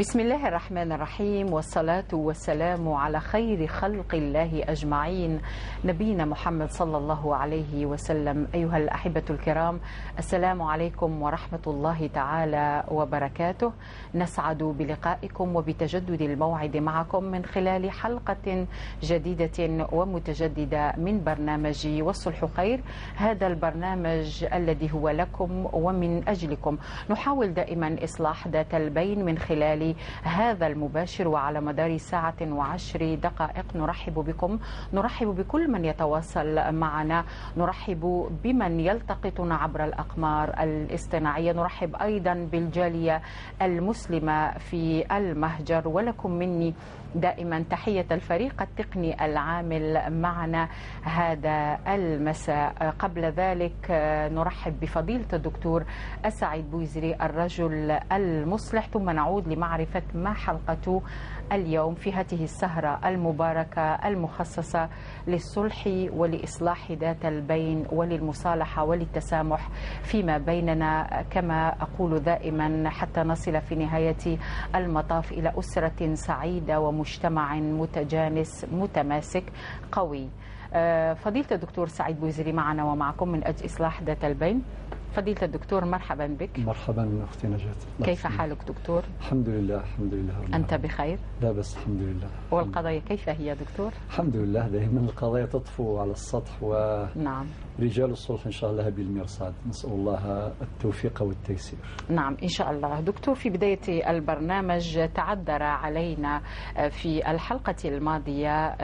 بسم الله الرحمن الرحيم، والصلاة والسلام على خير خلق الله أجمعين، نبينا محمد صلى الله عليه وسلم. أيها الأحبة الكرام، السلام عليكم ورحمة الله تعالى وبركاته. نسعد بلقائكم وبتجدد الموعد معكم من خلال حلقة جديدة ومتجددة من برنامج والصلح خير. هذا البرنامج الذي هو لكم ومن أجلكم. نحاول دائما إصلاح ذات البين من خلال هذا المباشر، وعلى مدار ساعة و10 دقائق نرحب بكل من يتواصل معنا، نرحب بمن يلتقطنا عبر الأقمار الاصطناعية، نرحب أيضا بالجالية المسلمة في المهجر، ولكم مني دائما تحية الفريق التقني العامل معنا هذا المساء. قبل ذلك نرحب بفضيلة الدكتور سعيد بويزري، الرجل المصلح، ثم نعود لمعرفة ما حلقة اليوم في هذه السهرة المباركة المخصصة للصلح ولإصلاح ذات البين وللمصالحة وللتسامح فيما بيننا، كما أقول دائما، حتى نصل في نهاية المطاف إلى أسرة سعيدة ومجتمع متجانس متماسك قوي. فضيلة الدكتور سعيد بويزري معنا ومعكم من أجل إصلاح ذات البين. فضيلة الدكتور، مرحبا بك. مرحبا أختي نجاة. كيف حالك دكتور؟ الحمد لله الحمد لله. أنت بخير؟ لا بس الحمد لله. والقضايا كيف هي دكتور؟ الحمد لله، دائما القضايا تطفو على السطح، نعم، ورجال الصلح إن شاء الله بالمرصاد، نسأل الله التوفيق والتيسير. نعم إن شاء الله. دكتور، في بداية البرنامج تعذر علينا في الحلقة الماضية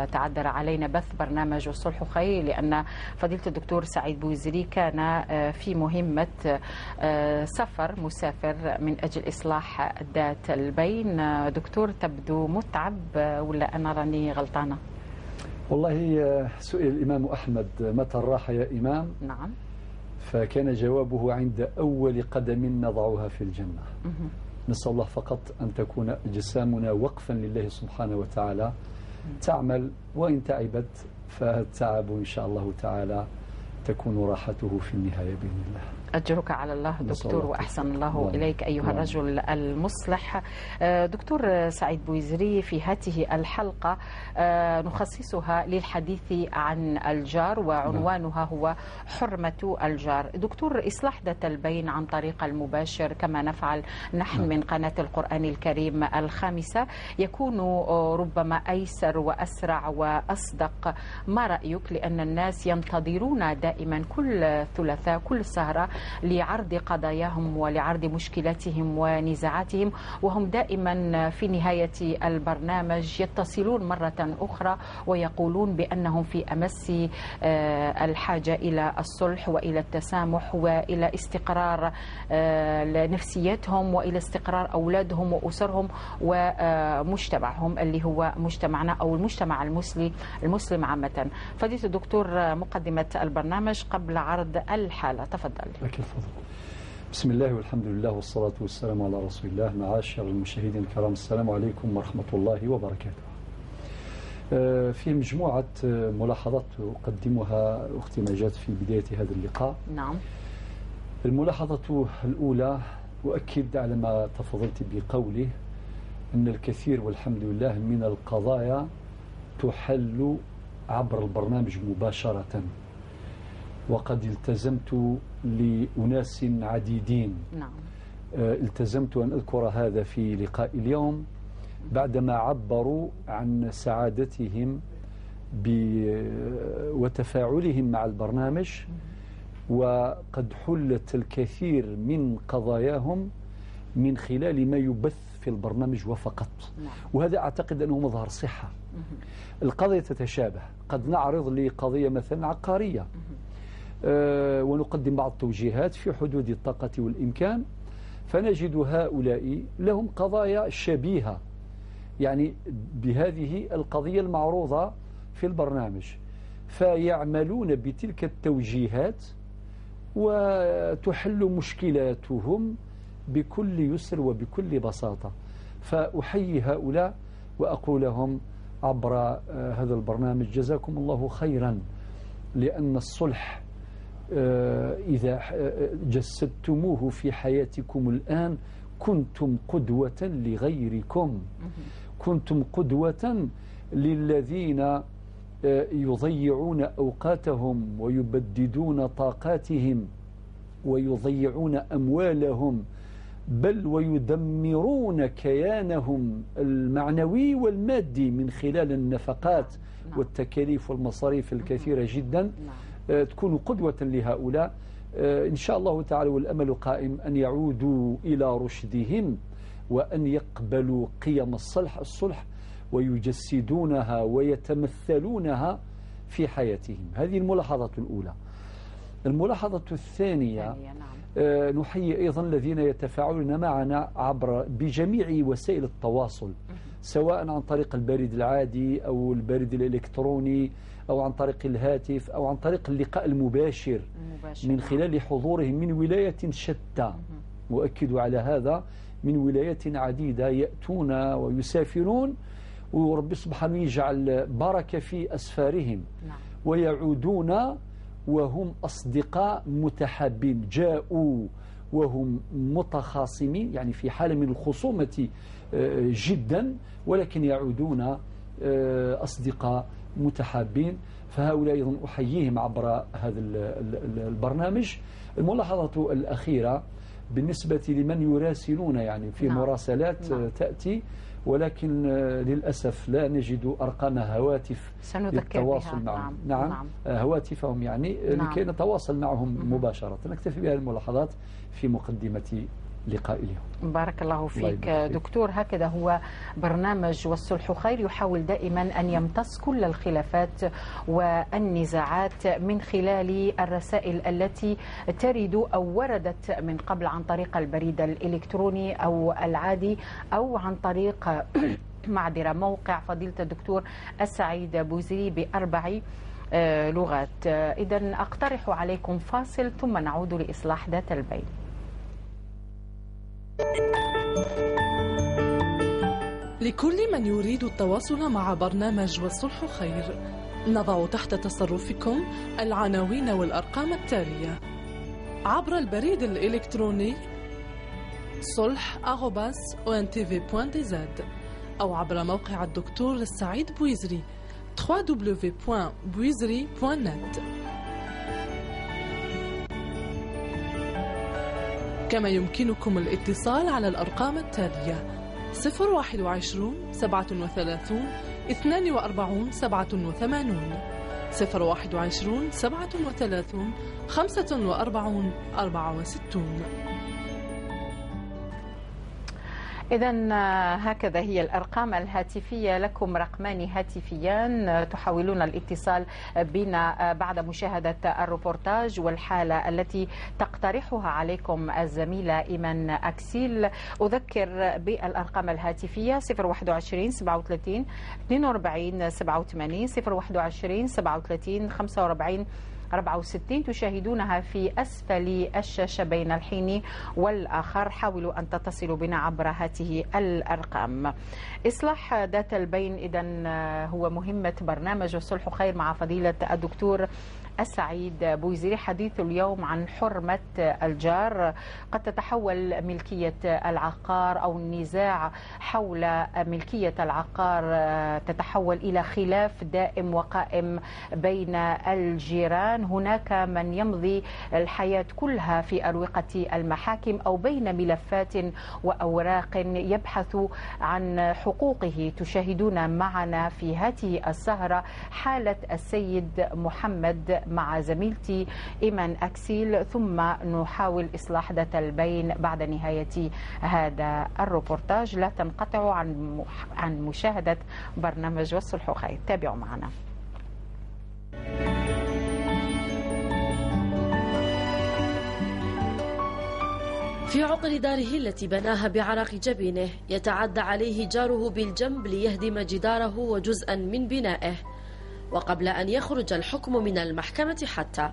تعذر علينا بث برنامج الصلح خير، لأن فضيلة الدكتور سعيد بويزري كان في مهمة سفر، مسافر من أجل إصلاح ذات البين. دكتور، تبدو متعب ولا أنا راني غلطانة؟ والله سئل الإمام أحمد متى الراحة يا إمام؟ نعم. فكان جوابه عند أول قدم نضعها في الجنة. نسأل الله فقط أن تكون أجسامنا وقفا لله سبحانه وتعالى، تعمل وإن تعبت فالتعب إن شاء الله تعالى تكون راحته في النهاية بإذن الله. أجرك على الله دكتور، وأحسن الله إليك أيها الرجل المصلح. دكتور سعيد بويزري، في هذه الحلقة نخصصها للحديث عن الجار، وعنوانها هو حرمة الجار. دكتور، إصلاح ذات البين عن طريق المباشر كما نفعل نحن من قناة القرآن الكريم الخامسة يكون ربما أيسر وأسرع وأصدق. ما رأيك؟ لأن الناس ينتظرون دائما كل ثلاثاء كل سهرة لعرض قضاياهم ولعرض مشكلاتهم ونزاعاتهم، وهم دائما في نهاية البرنامج يتصلون مرة أخرى ويقولون بأنهم في أمس الحاجة إلى الصلح وإلى التسامح وإلى استقرار نفسيتهم وإلى استقرار أولادهم وأسرهم ومجتمعهم اللي هو مجتمعنا أو المجتمع المسلم عامة. فضيلة الدكتور، مقدمة البرنامج قبل عرض الحالة، تفضل. لك الفضل. بسم الله والحمد لله والصلاة والسلام على رسول الله. معاشر المشاهدين الكرام، السلام عليكم ورحمة الله وبركاته. في مجموعة ملاحظات أقدمها أختي نجاة في بداية هذا اللقاء. نعم. الملاحظة الأولى، أؤكد على ما تفضلت بقوله أن الكثير والحمد لله من القضايا تحل عبر البرنامج مباشرة، وقد التزمت لأناس عديدين. نعم. التزمت أن أذكر هذا في لقاء اليوم بعدما عبروا عن سعادتهم وتفاعلهم مع البرنامج، وقد حلت الكثير من قضاياهم من خلال ما يبث في البرنامج وفقط. نعم. وهذا أعتقد أنه مظهر صحة. القضية تتشابه، قد نعرض لقضية مثلا عقارية ونقدم بعض التوجيهات في حدود الطاقة والإمكان، فنجد هؤلاء لهم قضايا شبيهة يعني بهذه القضية المعروضة في البرنامج، فيعملون بتلك التوجيهات وتحل مشكلاتهم بكل يسر وبكل بساطة. فأحيي هؤلاء وأقول لهم عبر هذا البرنامج جزاكم الله خيرا، لأن الصلح إذا جسدتموه في حياتكم الآن كنتم قدوة لغيركم، كنتم قدوة للذين يضيعون أوقاتهم ويبددون طاقاتهم ويضيعون أموالهم، بل ويدمرون كيانهم المعنوي والمادي من خلال النفقات والتكاليف والمصاريف الكثيرة جدا. تكون قدوة لهؤلاء إن شاء الله تعالى، والأمل قائم أن يعودوا إلى رشدهم وأن يقبلوا قيم الصلح ويجسدونها ويتمثلونها في حياتهم. هذه الملاحظة الأولى. الملاحظة الثانية، نحيي أيضا الذين يتفاعلون معنا بجميع وسائل التواصل، سواء عن طريق البريد العادي أو البريد الإلكتروني أو عن طريق الهاتف أو عن طريق اللقاء المباشر من خلال حضورهم من ولاية شتى، وأكد على هذا، من ولايات عديدة يأتون ويسافرون، ورب سبحانه يجعل بركة في أسفارهم ويعودون وهم أصدقاء متحابين، جاءوا وهم متخاصمين، يعني في حالة من الخصومة جدا، ولكن يعودون أصدقاء متحابين. فهؤلاء أيضا أحييهم عبر هذا البرنامج. الملاحظة الأخيرة بالنسبة لمن يراسلون، يعني في مراسلات تأتي، ولكن للأسف لا نجد أرقام هواتف للتواصل معهم. نعم. هواتفهم يعني لكي نتواصل معهم مباشرة. نكتفي بهذه الملاحظات في مقدمة لقاء اليوم. بارك الله فيك دكتور. هكذا هو برنامج والصلح خير، يحاول دائما أن يمتص كل الخلافات والنزاعات من خلال الرسائل التي ترد أو وردت من قبل عن طريق البريد الإلكتروني أو العادي أو عن طريق موقع فضيلة الدكتور السعيد بوزيري ب4 لغات. إذن أقترح عليكم فاصل ثم نعود لإصلاح ذات البين. لكل من يريد التواصل مع برنامج والصلح خير، نضع تحت تصرفكم العناوين والأرقام التالية: عبر البريد الإلكتروني صلح@ontv.dz، أو عبر موقع الدكتور السعيد بويزري www.buizri.net. كما يمكنكم الاتصال على الأرقام التالية: 021 37 42 87، 021 37 45 64. إذن هكذا هي الأرقام الهاتفية لكم، رقمان هاتفيان تحاولون الاتصال بنا بعد مشاهدة الروبورتاج والحالة التي تقترحها عليكم الزميلة إيمان أكسيل. أذكر بالأرقام الهاتفية: 021 37 42 87، 021 37 45 64. تشاهدونها في أسفل الشاشة بين الحين والآخر. حاولوا أن تتصلوا بنا عبر هذه الأرقام. إصلاح ذات البين إذن هو مهمة برنامج والصلح خير مع فضيلة الدكتور السعيد بويزري. حديث اليوم عن حرمة الجار. قد تتحول ملكية العقار أو النزاع حول ملكية العقار تتحول إلى خلاف دائم وقائم بين الجيران. هناك من يمضي الحياة كلها في أروقة المحاكم أو بين ملفات وأوراق يبحث عن حقوقه. تشاهدون معنا في هذه السهرة حالة السيد محمد مع زميلتي إيمان أكسيل، ثم نحاول إصلاح ذات البين بعد نهاية هذا الروبورتاج. لا تنقطعوا عن مشاهدة برنامج والصلح خير. تابعوا معنا. في عقر داره التي بناها بعرق جبينه يتعدى عليه جاره بالجنب ليهدم جداره وجزءا من بنائه. وقبل أن يخرج الحكم من المحكمة حتى،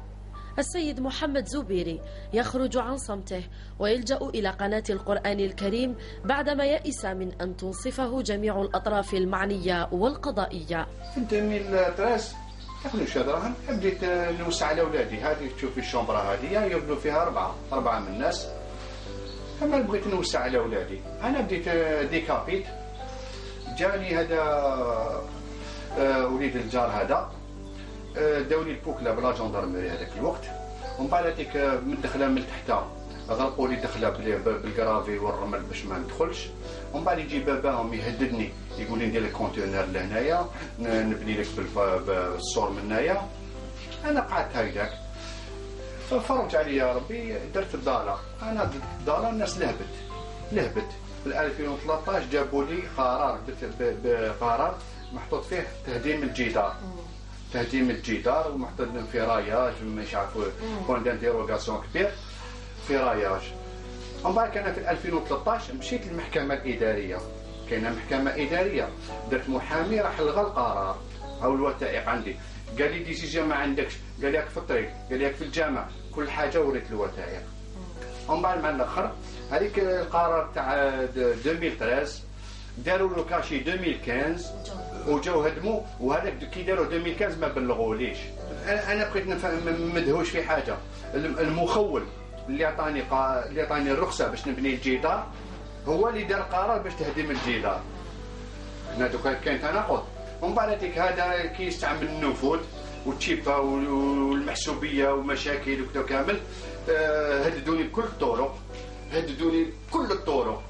السيد محمد زبيري يخرج عن صمته ويلجأ إلى قناة القرآن الكريم بعدما يئس من أن تنصفه جميع الأطراف المعنية والقضائية. في 2013 ياخذوا شهر بديت نوسع على أولادي. هذه تشوفي الشومبرا هذه يبنوا فيها أربعة من الناس، اما بغيت نوسع على اولادي. انا بديت ديكابيت، جاني هذا وليد الجار هذا، داوني البوكله بلا جندرمري هذاك الوقت، ومن بعد هذيك من دخله من تحت غلقوا لي دخله بالكرافي والرمل باش ما ندخلش، ومن بعد يجي باباهم يهددني يقول لي ندير لك كونتينر لهنايا، نبني لك بالصور من هنايا. انا قعدت هكذاك، ففرجت عليا ربي، درت الضاله. انا الضاله الناس لهبت. في 2013 جابوا لي قرار محطوط فيه تهديم الجدار ومحطوط فيه راياج، مش عارف بوان دانتيروغاسيون كبير في راياج. ومن بعد كان في 2013 مشيت للمحكمه الاداريه، كاينه محكمه اداريه، درت محامي راح لغى القرار او الوثائق عندي، قال لي ديسيجن ما عندكش، قال لك في الطريق، قال لك في الجامع، كل حاجه وريت الوثائق. ومن بعد مع الاخر هذيك القرار تاع 2013 داروا له كاشي 2015 وجاو هدموا، وهذاك كي داروا 2015 ما بلغوليش. انا بقيت مدهوش في حاجه. المخول اللي عطاني الرخصه باش نبني الجدار هو اللي دار قرار باش تهدم الجدار. هنا دوكا كاين تناقض. ومن بعد هذيك هذا كي يستعمل النفوذ والتشيبه والمحسوبيه ومشاكل وكذا كامل، هددوني بكل الطرق،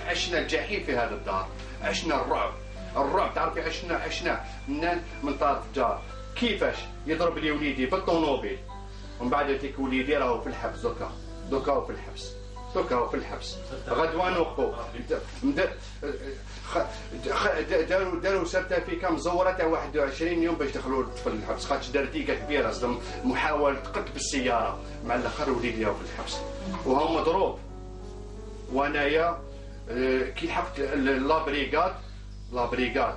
عشنا الجحيم في هذا الدار، عشنا الرعب تعرفي، عشنا من طرف الجار كيفاش يضرب لي وليدي بالطونوبيل، ومن بعد هذيك وليدي راهو في الحبس دوكا في الحبس غدوه نوقفوا. داروا سيرتيفيكا مزوره تاع 21 يوم باش يدخلوا الطفل الحبس، خاطش دار ديكه كبيره، محاوله قتل بالسياره، مع الاخر وليدي راهو في الحبس وهو مضروب. وانايا كي لحقت لابريغاد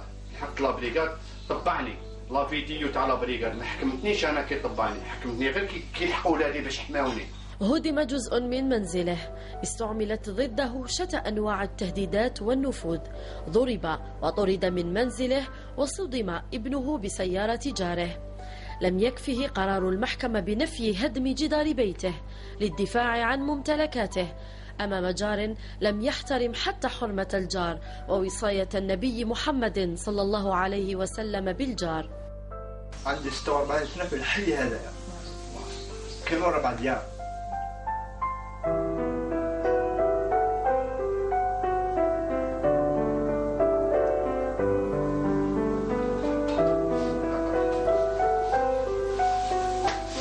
طبعني لا فيديو تاع لابريغاد، ما حكمتنيش انا كي طبعني، حكمتني غير كي لحقوا ولادي باش حماوني. هدم جزء من منزله، استعملت ضده شتى أنواع التهديدات والنفوذ، ضرب وطرد من منزله، وصدم ابنه بسيارة جاره. لم يكفه قرار المحكمة بنفي هدم جدار بيته للدفاع عن ممتلكاته أمام جار لم يحترم حتى حرمة الجار ووصاية النبي محمد صلى الله عليه وسلم بالجار. عندي 46 سنة في الحي هذايا، كانوا 4 ديار.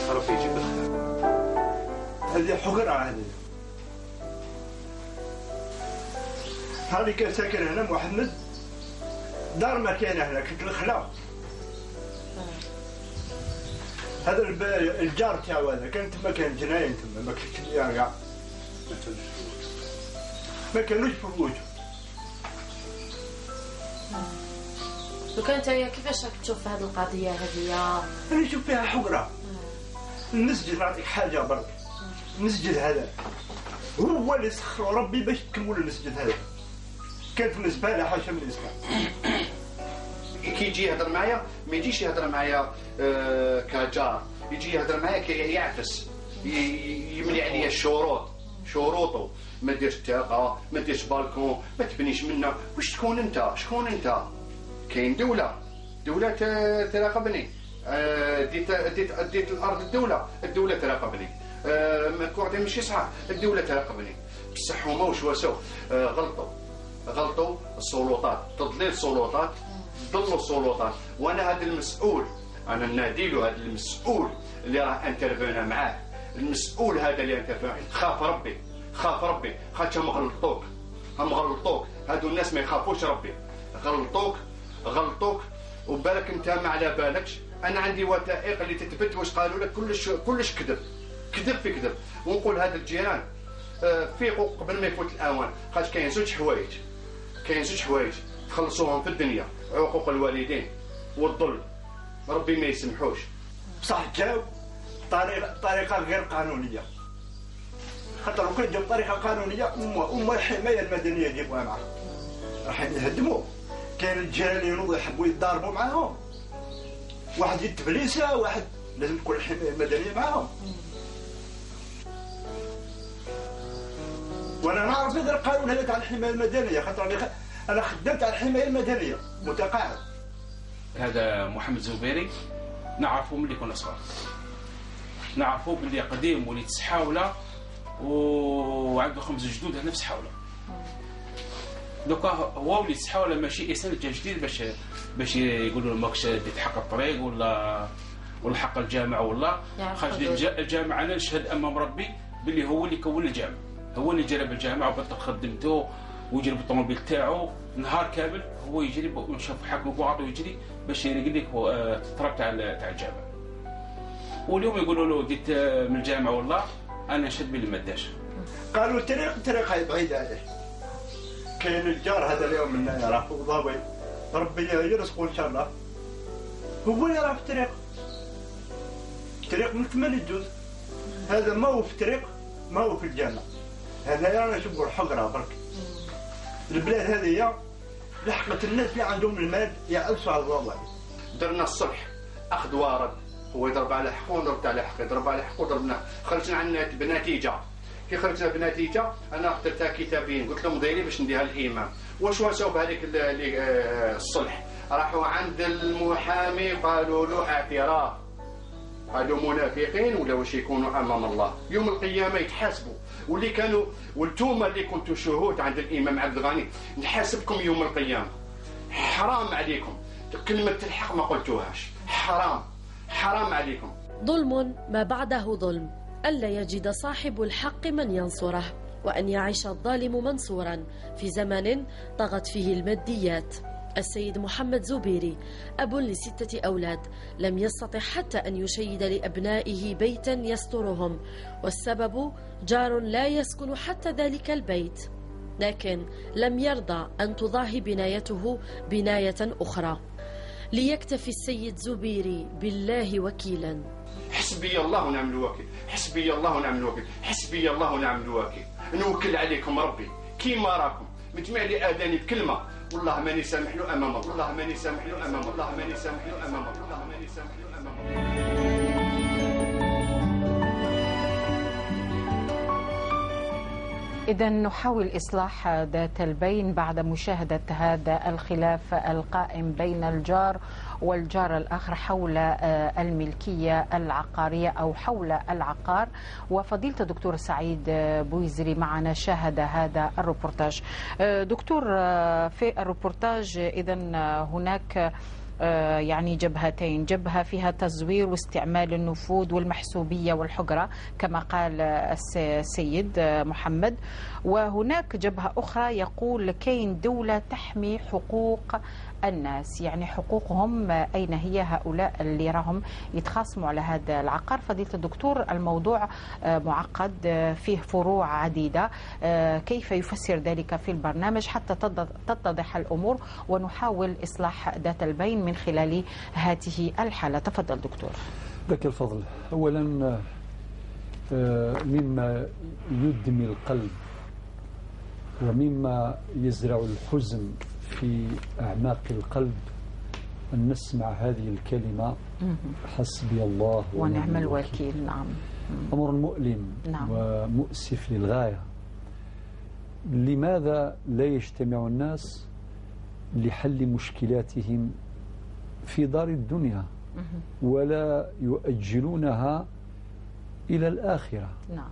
ربي يجيب الخير. هذه حقرة هذه كان ساكن هنا محمد، دار ما كان هنا كنت الخلا. هذا الجار تاعو هذا كان تما، كان جناين تما، ما كنتش كاع ما كانوش في الوجه. وكان انت كيفاش راك تشوف هذه القضيه هذه؟ انا نشوف فيها حقره. المسجد نعطيك حاجه برك، المسجد هذا هو اللي سخروا ربي باش تكملوا المسجد هذا، كانت من الزباله حاشا من الزباله. كي يجي يهضر معايا ما يجيش يهضر معايا كجار، يجي يهضر معايا كي يعفس، يملي عليا شروطه، ما ديرش تاقه، ما ديرش بالكون، ما تبنيش منا. واش تكون انت؟ شكون انت؟ كاين دوله تراقبني، ديت الارض الدوله تراقبني، ما كوردي ماشي صح، الدوله تراقبني. بصح هما واش واسوا؟ غلطوا السلطات، تضليل السلطات، ضلوا السلطات. وانا هذا المسؤول، انا ناديله هذا المسؤول اللي راه انترفينا معاه، المسؤول هذا اللي انترفينا، خاف ربي خاطر هم غلطوك. هادو الناس ما يخافوش ربي، غلطوك وبالك انت ما على بالكش. انا عندي وثائق اللي تثبت واش قالوا لك، كلش كذب في كذب. ونقول هذا الجيران فيقوا قبل ما يفوت الاوان، خاطر كاين زوج حوايج تخلصوهم في الدنيا، عقوق الوالدين والظلم، ربي ما يسمحوش. بصح جاو طريقه غير قانونيه، خاطر لو كان جاو بطريقه قانونيه أما الحمايه المدنيه يجيبوها معاهم، راح يهدموا. كاين الجيران اللي ينوضوا يحبوا يتضاربوا معاهم، واحد يتبليسه، واحد لازم تكون الحمايه المدنيه معاهم. وانا نعرف هذا القانون هذا تاع الحمايه المدنيه، خاطر انا خدمت على الحمايه المدنيه متقاعد. هذا محمد زبيري نعرفه ملي كنا صغار، نعرفه باللي قديم وليد سحاوله وعنده 5 جدود هنا في سحاوله. دوكا هو وليد سحاوله ماشي انسان جا جديد باش يقولوا له ماكش ديت حق الطريق ولا حق الجامعه ولا خرج الجامعه. انا نشهد امام ربي باللي هو اللي كون الجامعه، هو اللي جرب الجامعه وبطل خدمته ويجري بالطوموبيل تاعو نهار كامل، هو يجري وشاف حاكم بوعط ويجري باش يلقى لك الطراب تاع الجامعه. واليوم يقولوا له ديت من الجامعه والله انا نشهد باللي ما داش. قالوا الطريق هاي بعيده عليه. كاين الجار هذا اليوم منا راه فوق ضابي، ربي يرزقه ان شاء الله. هو اللي راه في الطريق من 8 جزء. هذا ما هو في الطريق، ما هو في الجامع. هذا انا نشوفوا الحقره برك. البلاد هذه لحقت الناس اللي عندهم المال يعرسوا على الله. درنا الصلح اخذ ورد، هو يضرب على حقه ونضرب على حقه، يضرب على حقه وضربنا، خرجنا عنا بنتيجه. كي خرجنا بنتيجه انا اخترتها كتابين، قلت لهم دايري باش نديها للامام. واش واسوا بهذيك الصلح؟ راحوا عند المحامي قالوا له اعتراف، هادو منافقين ولا واش يكونوا امام الله يوم القيامه يتحاسبوا. واللي كانوا وانتم اللي كنتوا شهود عند الامام عبد الغني نحاسبكم يوم القيامه. حرام عليكم كلمه الحق ما قلتوهاش، حرام عليكم. ظلم ما بعده ظلم، ألا يجد صاحب الحق من ينصره، وأن يعيش الظالم منصورا في زمن طغت فيه الماديات. السيد محمد زبيري أب ل6 أولاد، لم يستطع حتى أن يشيد لأبنائه بيتا يسترهم، والسبب جار لا يسكن حتى ذلك البيت، لكن لم يرضى أن تضاهي بنايته بناية أخرى. ليكتفي السيد زبيري بالله وكيلا. حسبي الله ونعم الوكيل، حسبي الله ونعم الوكيل، حسبي الله ونعم الوكيل. نوكل عليكم ربي كيما راكم مجمع لي اذاني بكلمه، والله ماني سامح له امام الله، والله ماني سامح له امام الله، والله ماني سامح له امام الله، والله ماني سامح له امام الله. إذا نحاول إصلاح ذات البين بعد مشاهدة هذا الخلاف القائم بين الجار والجار الآخر حول الملكية العقارية أو حول العقار. وفضيلة الدكتور سعيد بويزري معنا شاهد هذا الروبورتاج. دكتور، في الروبورتاج إذا هناك يعني جبهتين، جبهة فيها تزوير واستعمال النفوذ والمحسوبية والحجرة كما قال السيد محمد، وهناك جبهة أخرى يقول كاين دولة تحمي حقوق الناس، يعني حقوقهم أين هي هؤلاء اللي راهم يتخاصموا على هذا العقار. فضيلة الدكتور الموضوع معقد فيه فروع عديدة، كيف يفسر ذلك في البرنامج حتى تتضح الأمور ونحاول إصلاح ذات البين من خلال هذه الحالة. تفضل دكتور. لك الفضل. أولا مما يدمي القلب ومما يزرع الحزن في أعماق القلب أن نسمع هذه الكلمة حسبي الله ونعم الوكيل. نعم، أمر مؤلم. نعم. ومؤسف للغاية. لماذا لا يجتمع الناس لحل مشكلاتهم في دار الدنيا ولا يؤجلونها إلى الآخرة؟ نعم.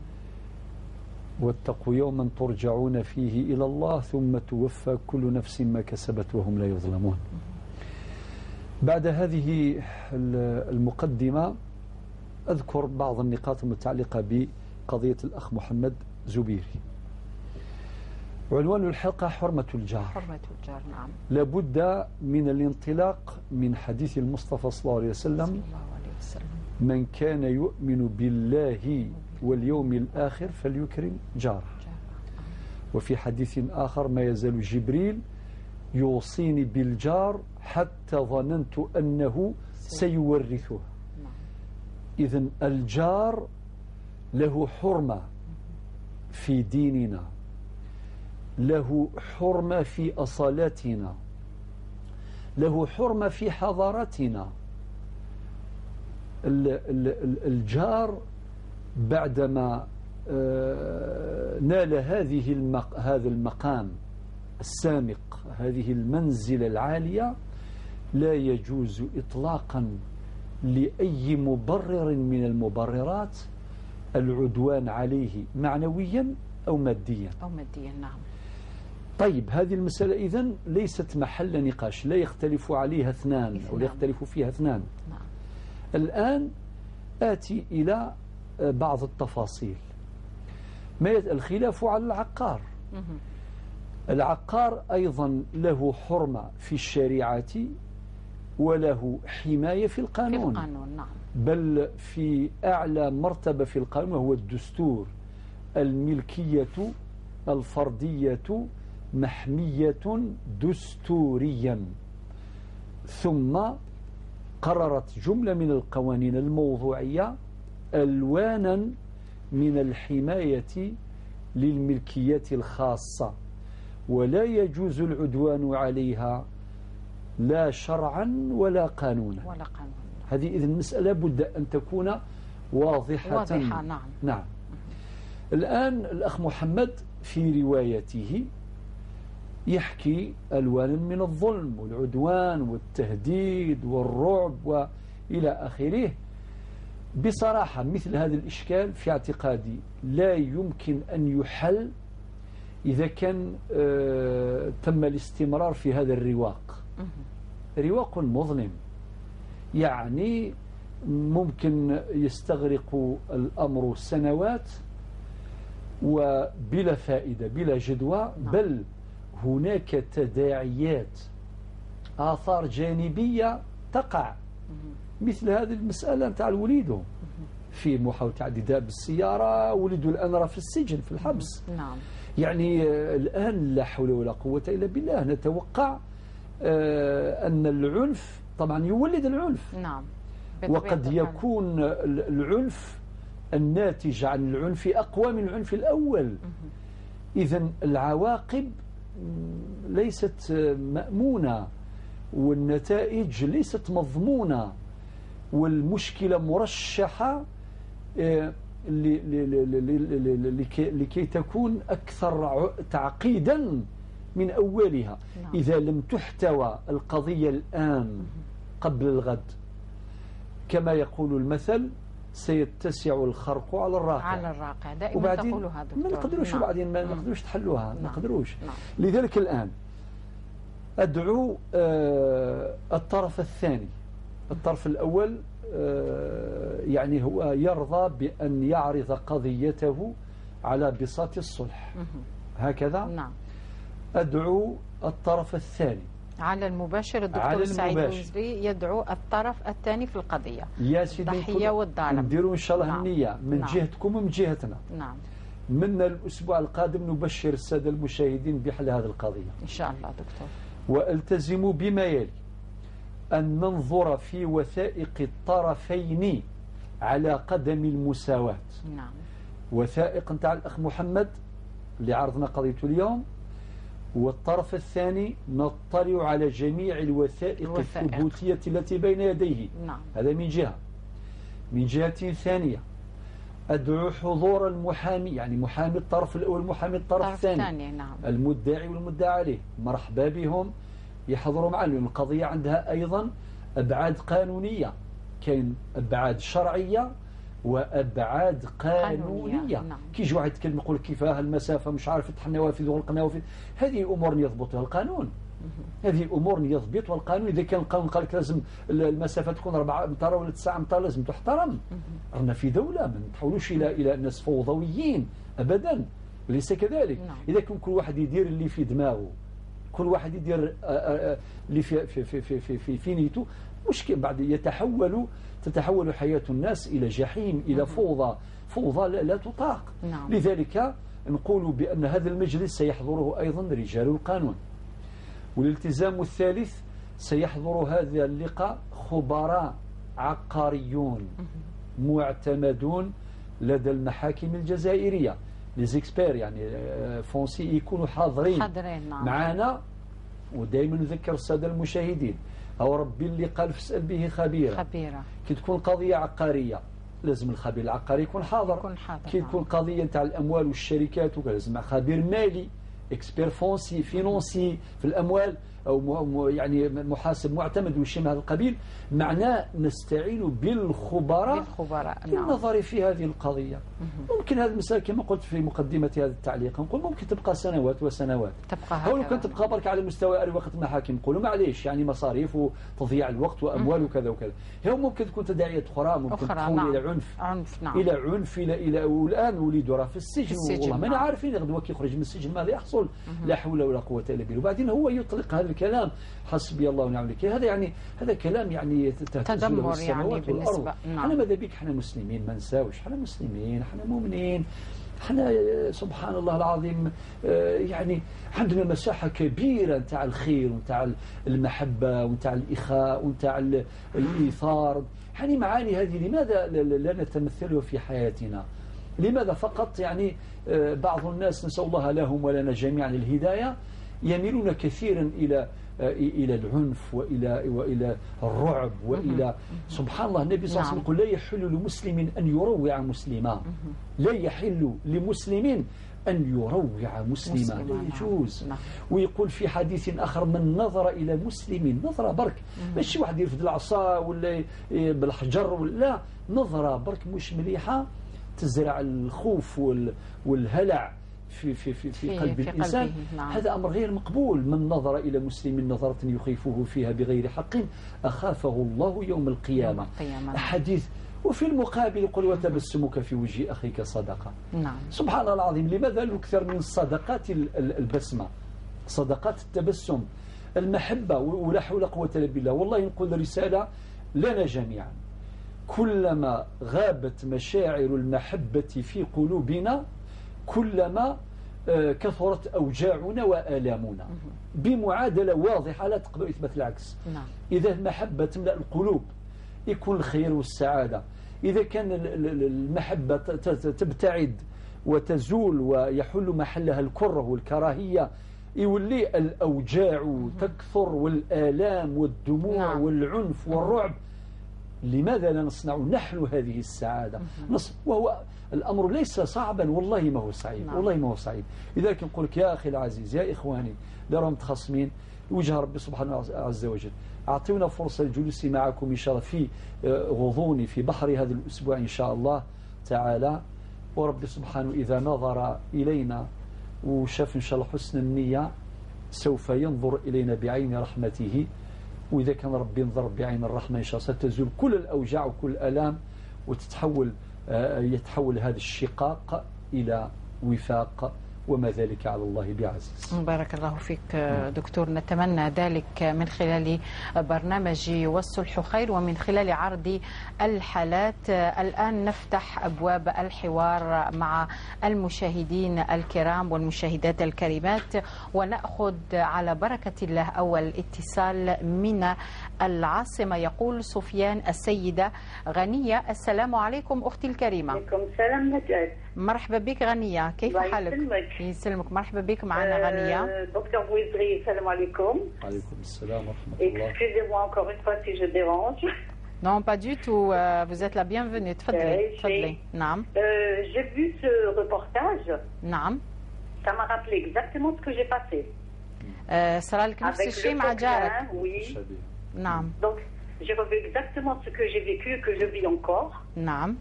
واتقوا يوما ترجعون فيه إلى الله ثم توفى كل نفس ما كسبت وهم لا يظلمون. بعد هذه المقدمة أذكر بعض النقاط المتعلقة بقضية الأخ محمد زبيري. عنوان الحلقة حرمة الجار. حرمة الجار. نعم. لابد من الانطلاق من حديث المصطفى صلى الله عليه وسلم من كان يؤمن بالله واليوم الآخر فليكرم جاره. وفي حديث آخر ما يزال جبريل يوصيني بالجار حتى ظننت أنه سيورثه. إذن الجار له حرمة في ديننا، له حرمة في أصالاتنا، له حرمة في حضارتنا. الجار بعدما نال هذا المقام السامق، هذه المنزلة العالية، لا يجوز إطلاقا لأي مبرر من المبررات العدوان عليه معنويا أو ماديا. نعم. طيب هذه المسألة إذن ليست محل نقاش، لا يختلف عليها اثنان أو لا يختلف فيها اثنان. نعم. الآن آتي إلى بعض التفاصيل. الخلاف على العقار. العقار أيضا له حرمة في الشريعة وله حماية في القانون. نعم. بل في أعلى مرتبة في القانون وهو الدستور. الملكية الفردية محمية دستوريا. ثم قررت جملة من القوانين الموضوعية ألوانا من الحماية للملكية الخاصة، ولا يجوز العدوان عليها لا شرعا ولا قانونا. هذه إذن المسألة بد أن تكون واضحة. نعم. الآن الأخ محمد في روايته يحكي ألوانا من الظلم والعدوان والتهديد والرعب وإلى آخره. بصراحة مثل هذا الإشكال في اعتقادي لا يمكن أن يحل إذا كان تم الاستمرار في هذا الرواق. رواق مظلم، يعني ممكن يستغرق الأمر سنوات وبلا فائدة بلا جدوى، بل هناك تداعيات آثار جانبية تقع، مثل هذه المسألة نتاع الوليد في محاولة تعديدها بالسيارة، ولده الآن راه في السجن في الحبس. نعم. يعني الآن لا حول ولا قوة إلا بالله. نتوقع أن العنف طبعا يولد العنف. نعم. وقد يكون العنف الناتج عن العنف أقوى من العنف الأول. إذن العواقب ليست مأمونة والنتائج ليست مضمونة، والمشكلة مرشحة لكي تكون أكثر تعقيدا من أولها. إذا لم تحتوى القضية الآن قبل الغد، كما يقول المثل سيتسع الخرق على الراقع. دائما تقولها دكتور. ما نقدروش وبعدين ما نقدروش تحلوها. ما نقدروش. لذلك الآن أدعو الطرف الثاني. الطرف الأول يعني هو يرضى بأن يعرض قضيته على بساط الصلح هكذا. نعم. أدعو الطرف الثاني على المباشر. الدكتور سعيد الوزري يدعو الطرف الثاني في القضية، يا سيدي الضحية والظالم. نديروا إن شاء الله النية من جهتكم ومن جهتنا. نعم. من الأسبوع القادم نبشر السادة المشاهدين بحل هذه القضية إن شاء الله دكتور. وألتزم بما يلي: أن ننظر في وثائق الطرفين على قدم المساواة. نعم. وثائق نتاع الأخ محمد اللي عرضنا قضيته اليوم، والطرف الثاني نطلع على جميع الوثائق الثبوتية التي بين يديه. نعم. هذا من جهة. من جهة ثانية أدعو حضور المحامي، يعني محامي الطرف الأول محامي الطرف الثاني. نعم. المدعي والمدعى عليه مرحبا بهم يحضروا معنا. القضية عندها أيضا أبعاد قانونية، كاين أبعاد شرعية وأبعاد قانونية. نعم. كي يجي واحد يتكلم يقول كيف المسافة مش عارف فتح النوافذ وغلق النوافذ، هذه أمور يضبطها القانون. هذه أمور يضبطها القانون. إذا كان القانون قال لك لازم المسافة تكون 4 أمتار ولا 9 أمتار لازم تحترم. رانا في دولة، ما نتحولوش إلى ناس فوضويين أبدا، ليس كذلك. نعم. إذا كان كل واحد يدير اللي في دماغه، كل واحد يدير اللي في نيته، مشكل بعد تتحول حياة الناس إلى جحيم، إلى فوضى لا تطاق. نعم. لذلك نقول بأن هذا المجلس سيحضره أيضا رجال القانون. والالتزام الثالث: سيحضر هذا اللقاء خبراء عقاريون معتمدون لدى المحاكم الجزائرية، ليزيكسبير يعني فونسي، يكونوا حاضرين نعم. معنا. ودائما نذكر السادة المشاهدين، أو ربي اللي قال فاسأل به خبيرا. خبيرة. كي تكون قضية عقارية لازم الخبير العقاري يكون حاضر. كي يكون قضية نتاع الأموال والشركات لازم خبير مالي، اكسبير فينونسي في الأموال، أو يعني محاسب معتمد وشيء من هذا القبيل. معناه نستعين بالخبراء للنظر في هذه القضية. ممكن هذه المسألة كما قلت في مقدمة هذا التعليق، نقول ممكن تبقى سنوات وسنوات، أو لو كانت تبقى برك على مستوى وقت المحاكم نقولوا معليش يعني مصاريف وتضييع الوقت وأموال وكذا وكذا. هي ممكن تكون تداعيات أخرى، ممكن تكون إلى عنف إلى عنف إلى والآن وليدوا راه في السجن والله ما عارفين غدوة كي يخرج من السجن ماذا يحصل. لا حول ولا قوة إلا بالله. وبعدين هو يطلق هذا الكلام حسبي الله ونعم الوكيل. هذا يعني هذا كلام يعني تدمر يعني بالنسبة. احنا ماذا بك احنا مسلمين ما نساوش، احنا مسلمين احنا مؤمنين، احنا سبحان الله العظيم يعني عندنا مساحة كبيرة نتاع الخير ونتاع المحبة ونتاع الإخاء ونتاع الإيثار. يعني معاني هذه لماذا لا نتمثلها في حياتنا؟ لماذا فقط يعني بعض الناس نسأل الله لهم ولنا جميعا الهداية يميلون كثيرا إلى العنف وإلى الرعب وإلى سبحان الله. النبي صلى الله عليه وسلم يقول لا يحل لمسلم أن يروع مسلما، لا يحل لمسلم أن يروع مسلما، لا يجوز. ويقول في حديث آخر من نظر إلى مسلم نظرة برك، ماشي واحد يرفد العصا ولا بالحجر ولا نظرة برك مش مليحة تزرع الخوف والهلع في قلب الإنسان. هذا أمر غير مقبول. من نظر إلى مسلم نظرة يخيفه فيها بغير حق أخافه الله يوم القيامة. حديث. وفي المقابل يقول وتبسمك في وجه أخيك صدقة. سبحان الله العظيم. لماذا نكثر من صدقات البسمة، صدقات التبسم، المحبة ولا حول قوة إلا بالله. والله نقول رسالة لنا جميعا، كلما غابت مشاعر المحبة في قلوبنا كلما كثرت أوجاعنا وآلامنا، بمعادلة واضحة لا تقبل إثبات العكس. إذا المحبة تملأ القلوب يكون الخير والسعادة. إذا كان المحبة تبتعد وتزول ويحل محلها الكره والكراهية يولي الأوجاع تكثر والآلام والدموع والعنف والرعب. لماذا لا نصنع نحن هذه السعادة؟ وهو الأمر ليس صعبا، والله ما هو صعيب، والله ما هو صعيب. لذلك نقول لك يا أخي العزيز يا إخواني لا راهم متخاصمين وجه ربي سبحانه عز وجل أعطونا فرصة الجلوس معكم إن شاء الله في غضون في بحر هذا الأسبوع إن شاء الله تعالى. وربي سبحانه إذا نظر إلينا وشاف إن شاء الله حسن النية سوف ينظر إلينا بعين رحمته. وإذا كان ربي ينظر بعين الرحمة إن شاء الله ستزول كل الأوجاع وكل الآلام يتحول هذا الشقاق إلى وفاق، وما ذلك على الله بعزيز. بارك الله فيك دكتور. نتمنى ذلك من خلال برنامج والصلح خير ومن خلال عرض الحالات. الآن نفتح أبواب الحوار مع المشاهدين الكرام والمشاهدات الكريمات، ونأخذ على بركة الله أول اتصال من العاصمة. يقول سفيان السيدة غنية. السلام عليكم أختي الكريمة. عليكم السلام نجاة. مرحبا بك غنية، كيف حالك؟ يسلمك. مرحبا بك معنا غنية. دكتور بويزري السلام عليكم. عليكم السلام ورحمة الله. Excusez-moi encore une fois si je dérange. Non, pas du tout. Vous êtes la bienvenue. تفضلي. نعم. J'ai vu ce reportage. نعم. Ça m'a rappelé exactement ce que j'ai passé. صار لك نفس الشيء مع جارك. Oui. نعم. Donc j'ai revu exactement ce que j'ai vécu et que je vis encore. نعم.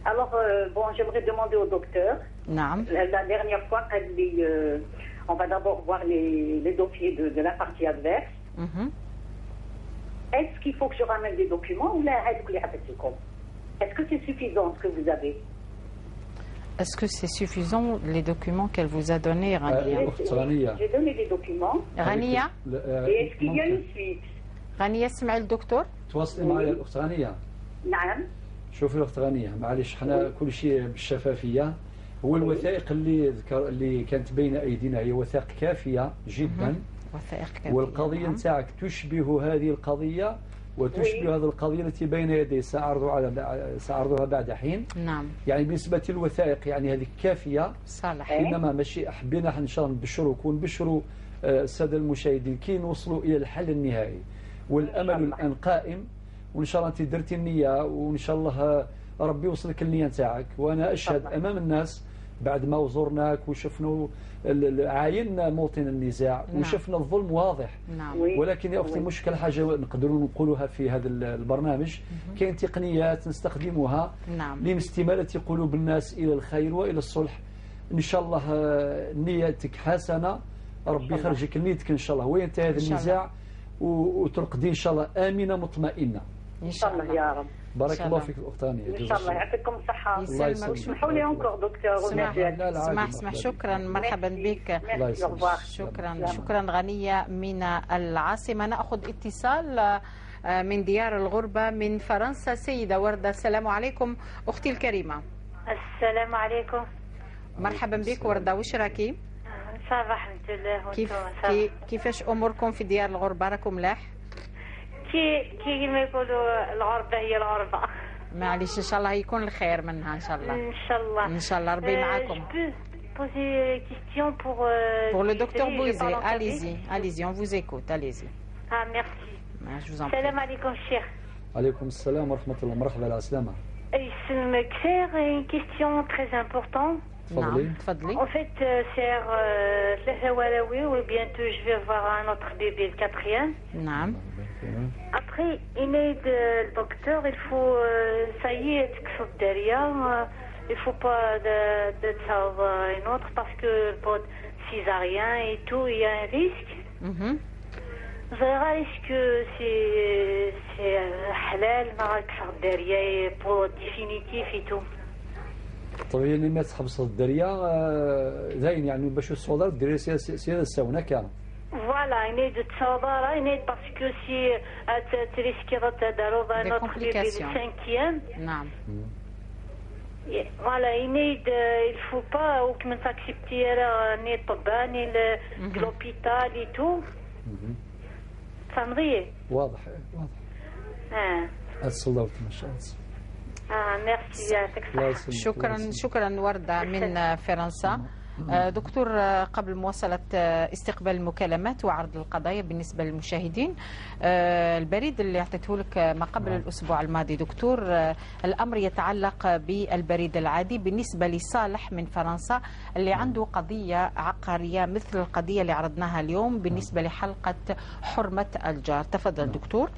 Alors bon, j'aimerais demander au docteur. نعم. La dernière fois, on va d'abord voir les dossiers de la partie adverse. Est-ce qu'il faut que je ramène des documents ou là, est-ce que c'est suffisant ce que vous avez? Est-ce que c'est suffisant les documents qu'elle vous a donnés, Rania? J'ai donné des documents. Rania? Et est-ce qu'il y a une suite? رانيا اسمعي الدكتور. تواصلي معي الأخت رانيا. نعم. شوفي الأخت رانيا معلش احنا كل شيء بالشفافية. هو الوثائق اللي كانت بين أيدينا هي وثائق كافية جدا. وثائق كافية. والقضية نتاعك تشبه هذه القضية وتشبه هذه القضية التي بين يدي سأعرضها بعد حين. نعم. يعني بالنسبة للوثائق يعني هذه كافية. صالح. إنما ماشي حبينا إن شاء الله نبشروا السادة المشاهدين كي نوصلوا إلى الحل النهائي. والأمل الآن قائم، وإن شاء الله أنت درتي النية، وإن شاء الله ربي يوصل لك النية نتاعك. وأنا أشهد أمام الناس بعد ما وزرناك وشفنا عايننا موطن النزاع وشفنا الظلم واضح. ولكن يا أختي مشكلة حاجة نقدروا نقولها في هذا البرنامج، كاين تقنيات نستخدمها لاستمالة قلوب الناس إلى الخير وإلى الصلح. إن شاء الله نيتك حسنة، ربي يخرجك نيتك إن شاء الله وينتهي هذا النزاع وترقدي إن شاء الله آمنة مطمئنة إن شاء الله يا رب. بارك الله فيك أخت هانية. إن شاء الله يعطيكم الصحة. الله يسلمك. اسمحوا لي أنكر دكتور. اسمح شكرا مرحبا بك. شكرا غنية من العاصمة. نأخذ اتصال من ديار الغربة من فرنسا. سيدة وردة، السلام عليكم أختي الكريمة. السلام عليكم. مرحبا بك وردة، وش راكي؟ صافا الحمد لله. كيفاش أموركم في ديار الغربة؟ راكم ملاح؟ كي ما يقولوا الغربة هي الغربة. معليش إن شاء الله يكون الخير منها إن شاء الله. إن شاء الله ربي معاكم. Pour le docteur Bouizé, allez-y, on vous écoute, allez-y. Merci. Je vous en prie. السلام عليكم الشيخ. عليكم السلام ورحمة الله. مرحبا على السلامة. يسلمك سير une question très importante. تفضلي. En fait, c'est ثلاثة وراوي و bientôt je vais voir un autre bébé, le 4e. نعم. Après, il aide le docteur, il faut, ça y est, تكسر الدرية, il faut pas de savoir une autre parce que pour césarien et tout, il y a un risque. Est-ce que c'est halal, ما كسر الدرية pour définitif et tout. طبيعي اللي ما تحبس الدرية زين يعني باش الصدر الدرية سيادة الساونة كان. Voilà, il est de Tsabara, il est parce que si tu risques de notre bébé le 5e. Non. Voilà, il faut pas ou que من accepter ni طبان ni l'hôpital et tout. فهمتي؟ واضح. الصلاة ما شاء الله. ميرسي يعطيك شكرا وردة من فرنسا. دكتور، قبل مواصلة استقبال المكالمات وعرض القضايا بالنسبة للمشاهدين، البريد اللي اعطيته لك ما قبل الأسبوع الماضي دكتور، الأمر يتعلق بالبريد العادي بالنسبة لصالح من فرنسا اللي عنده قضية عقارية مثل القضية اللي عرضناها اليوم بالنسبة لحلقة حرمة الجار. تفضل دكتور.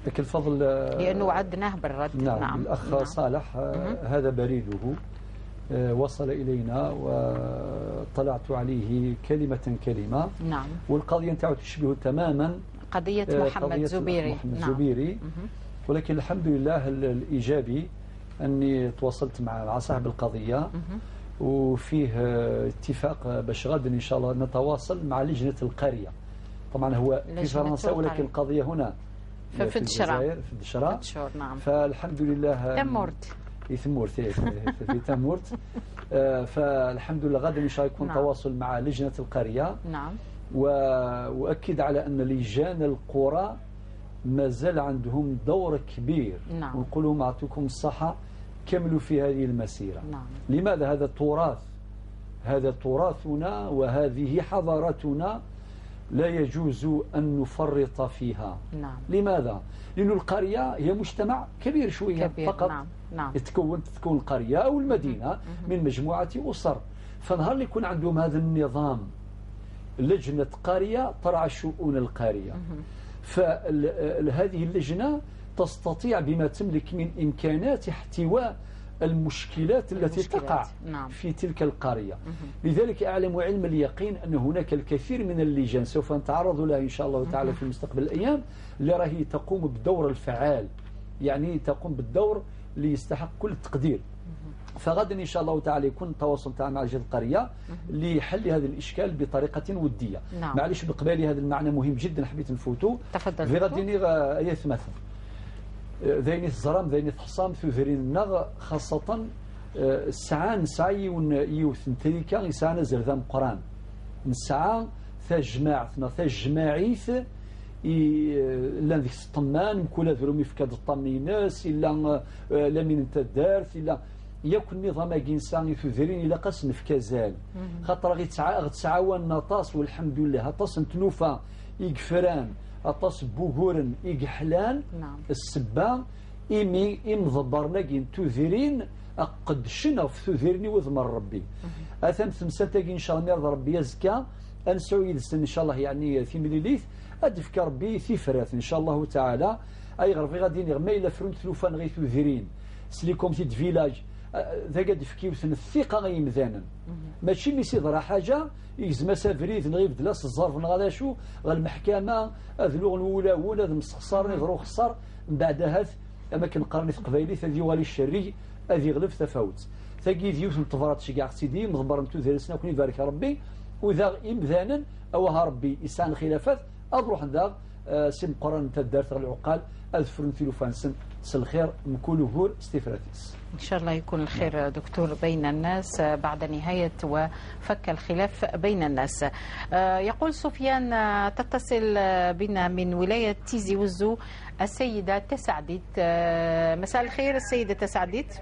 لك الفضل لأنه وعدناه بالرد. نعم. الأخ صالح هذا بريده وصل إلينا وطلعت عليه كلمة كلمة. نعم. والقضية نتاعو تشبه تماما قضية محمد زبيري. زبيري. ولكن الحمد لله الإيجابي أني تواصلت مع صاحب القضية وفيه اتفاق باش غدا إن شاء الله نتواصل مع لجنة القرية. طبعا هو في فرنسا ولكن القضية هنا في الجزائر في الدشرة. نعم. فالحمد لله تمورت في تمورت. فالحمد لله غدا ان شاء الله يكون تواصل مع لجنة القرية. نعم. واؤكد على ان لجان القرى ما زال عندهم دور كبير. نعم. ونقول لهم اعطيكم الصحة كملوا في هذه المسيرة. نعم. لماذا؟ هذا تراثنا وهذه حضارتنا لا يجوز أن نفرط فيها. نعم. لماذا؟ لأن القرية هي مجتمع كبير شوية فقط. نعم. تكون القرية أو المدينة من مجموعة أسر. فنهار اللي يكون عندهم هذا النظام لجنة قرية ترعى شؤون القرية، فهذه اللجنة تستطيع بما تملك من إمكانات احتواء المشكلات التي تقع في تلك القرية. لذلك أعلم علم اليقين أن هناك الكثير من اللجان سوف نتعرض لها إن شاء الله تعالى في مستقبل الأيام اللي راهي تقوم بالدور الفعال، يعني تقوم بالدور اللي يستحق كل التقدير. فغدا إن شاء الله تعالى يكون تواصل مع لجنة القرية لحل هذا الإشكال بطريقة ودية. معليش بقبالي هذا المعنى مهم جدا حبيت نفوتو. تفضل. في غديني أيث مثل ذيني الزرام ذيني حصام ثوثرين النغ خاصة الساعة نسعى يوث تريكا يسعى زرذام قران نسعى ثجماعيث إلا ذيك الطمان كل ذروم يفكاد الطميناس إلا لمن انت دارت إلا يكون نظام إنسان ثوثرين إلا قاس نفكازال خاطر غتسعاون نطاس والحمد لله هطاس نتلوفا يقفران أطاس بوهورن إقحلان. نعم. السبا إمي مضبرنا كين توذيرين أقدشنا في توذيرني وذمر ربي أثم ثمساتك إن شاء الله يرضى ربي يزكى أنسعو يدسن إن شاء الله يعني في مليليث أدفك ربي ثفرات إن شاء الله تعالى أي غرفي غادي ما إلا فرنت ثلوفان غي توذيرين سليكم تيد فيلاج ذا قد فكيوثن الثقة غي مذانا ماشي ميسي ضرا حاجة يزما سافريد نغيب دلاس الظرف نغادا شو غا المحكمة أذلوغ الأولى ولا ذا مستخسر نضرو خسر من بعد هذا أماكن قرني قبايلي ثدي والي الشري أذي غلف تفاوت ثقي ذيوث التفرات شقاع سيدي مضبر نتو ذرسنا كوني بارك ربي وذا إمذانا أوها ربي إسان خلافات أضروح ذا سم قرن تدارت العقال أذفرن ثلوفانسن سالخير مكل هور استفراتيس إن شاء الله يكون الخير دكتور بين الناس بعد نهاية وفك الخلاف بين الناس. يقول سفيان تتصل بنا من ولاية تيزي وزو السيدة تسعديت. مساء الخير السيدة تسعديت.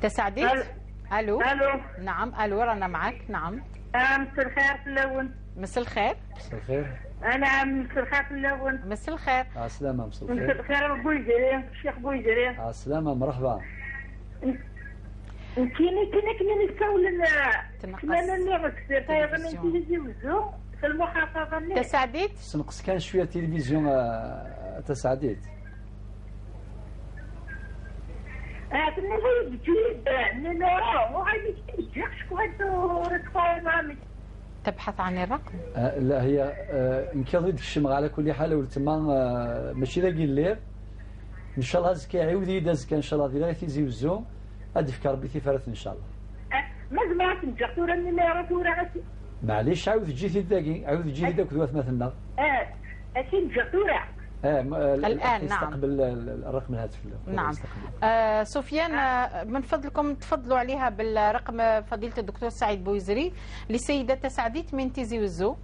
تسعديت. ألو. ألو. نعم ألو رانا معك. نعم. مساء الخير في اللون. مساء الخير. مساء الخير. أنا مساء الخير في اللون. مساء الخير. عسلامة. مساء الخير. مساء الخير بويجري الشيخ بويجري. عسلامة مرحبا. كنا نستولى كنا نلعب طيب نتيجي وزو في المحافظة. تسعديت. سنقص كان شوية تلفزيون تسعديت. كنا غير جديد نورا وهاي بيجيكش كواد تبحث عن الرقم؟ لا هي إن كان ضد الشمغ على كل حال ولتما ماشي ذاك الليل إن شاء الله زكي عاود يداز كان إن شاء الله ديال تيزي وزو أدفك ربي ثفرات إن شاء الله. ما زعما نجح تورا نميرة تورا معليش عاود جيتي ذاكي عاود جيتي ذاك ذوات مثلنا. أكيد نجح تورا. الآن نعم. استقبل الرقم الهاتف. نعم. سفيان من فضلكم تفضلوا عليها بالرقم فضيلة الدكتور سعيد بويزري لسيدة تسعديت من تيزي وزو.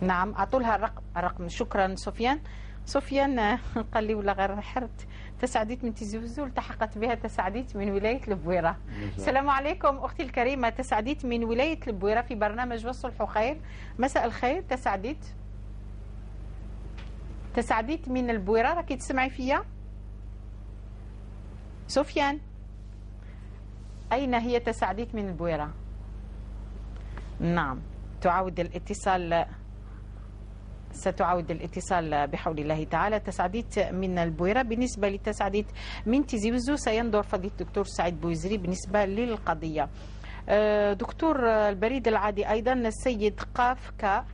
نعم أعطوا لها الرقم. شكرا سفيان. سفيان قال لي ولا غير حرت تسعديت من تيزي وزو التحقت بها تسعديت من ولاية البويرة. السلام عليكم أختي الكريمة تسعديت من ولاية البويرة في برنامج والصلح خير. مساء الخير تسعديت. تسعديت من البويرة راكي تسمعي فيا؟ سفيان أين هي تسعديت من البويرة؟ نعم تعاود الاتصال ستعاود الاتصال بحول الله تعالى. تسعديت من البويرة. بالنسبة لتسعديت من تيزي وزو سينظر فضيلة الدكتور سعيد بويزري بالنسبة للقضية. دكتور البريد العادي أيضا السيد قافكا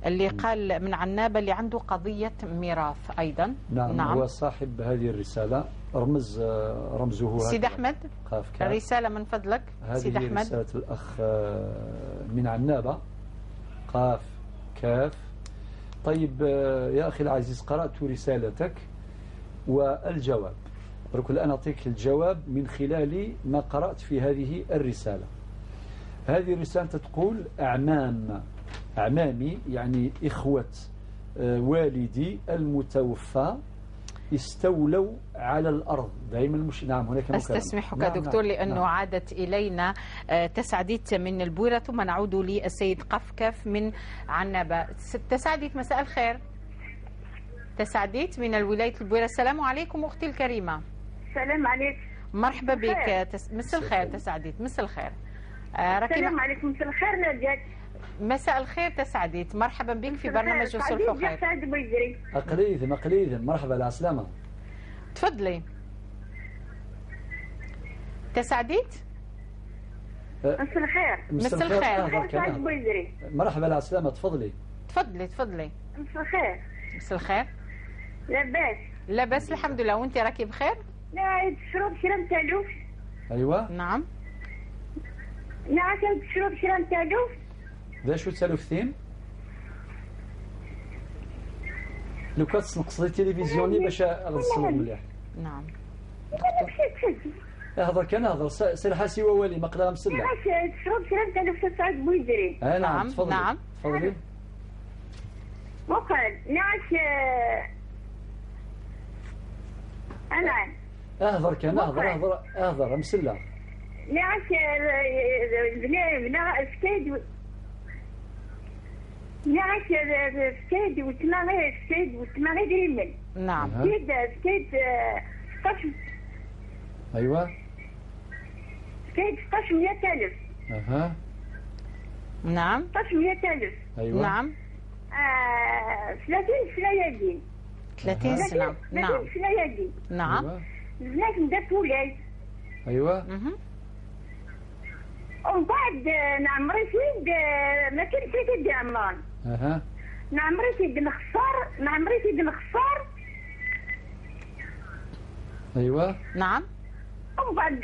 اللي قال من عنابة اللي عنده قضية ميراث أيضا. نعم هو صاحب هذه الرسالة رمزه سيد أحمد قافكا. الرسالة من فضلك سيد أحمد. هذه رسالة الأخ من عنابة قاف كاف. طيب يا أخي العزيز قرأت رسالتك والجواب الآن أعطيك الجواب من خلال ما قرأت في هذه الرسالة. هذه الرسالة تقول أعمامي يعني إخوة والدي المتوفى استولوا على الأرض دائما نعم هناك مكالمة. أستسمحك دكتور لأنه نعم. عادت إلينا تسعديت من البويرة ثم نعود للسيد قفكف من عنابة. تسعديت مساء الخير. تسعديت من الولاية البويرة. السلام عليكم أختي الكريمة. السلام عليكم. مرحبا بك. مساء الخير تسعديت. مساء الخير. السلام عليكم. مساء الخير نادية. مساء الخير تسعديت. مرحبا بك في برنامج والصلح خير. أقليدا مرحبا على السلامة. تفضلي تسعديت. مساء الخير. مساء الخير. مرحبا على السلامة. تفضلي. مساء الخير. مساء الخير. لاباس. لاباس الحمد لله. وانت راكي بخير؟ لا تشرب شرا تالوف. ايوه نعم. لا تشرب شرا تالوف. ذا شو تالوفتين؟ لو كانت تنقصي تلفزيوني باش غنصور مليح. نعم. اهضر كان اهضر سير حاسي ووالي مقلا مسلا. لا تشرب شرا تالوف سعد بويدري. نعم تفضلي. نعم تفضلي. وقال نعش أنا أهضر كان أهضر مسلا. نعش بنا سكيد نعم سكيد وتماغي سكيد وتماغي دريمن. نعم. سكيد 16. أيوة. سكيد 16,100,000. أها. نعم. 16,100,000. أيوة. نعم. 30 سنة 30 سنة. نعم. 30 سنة نعم. أيوة. الناس ندات ولاي. أيوة. ومن بعد نعمري سيد ما كان سيد عمان. أها. نعمري سيد نخسر. أيوة. نعم. ومن بعد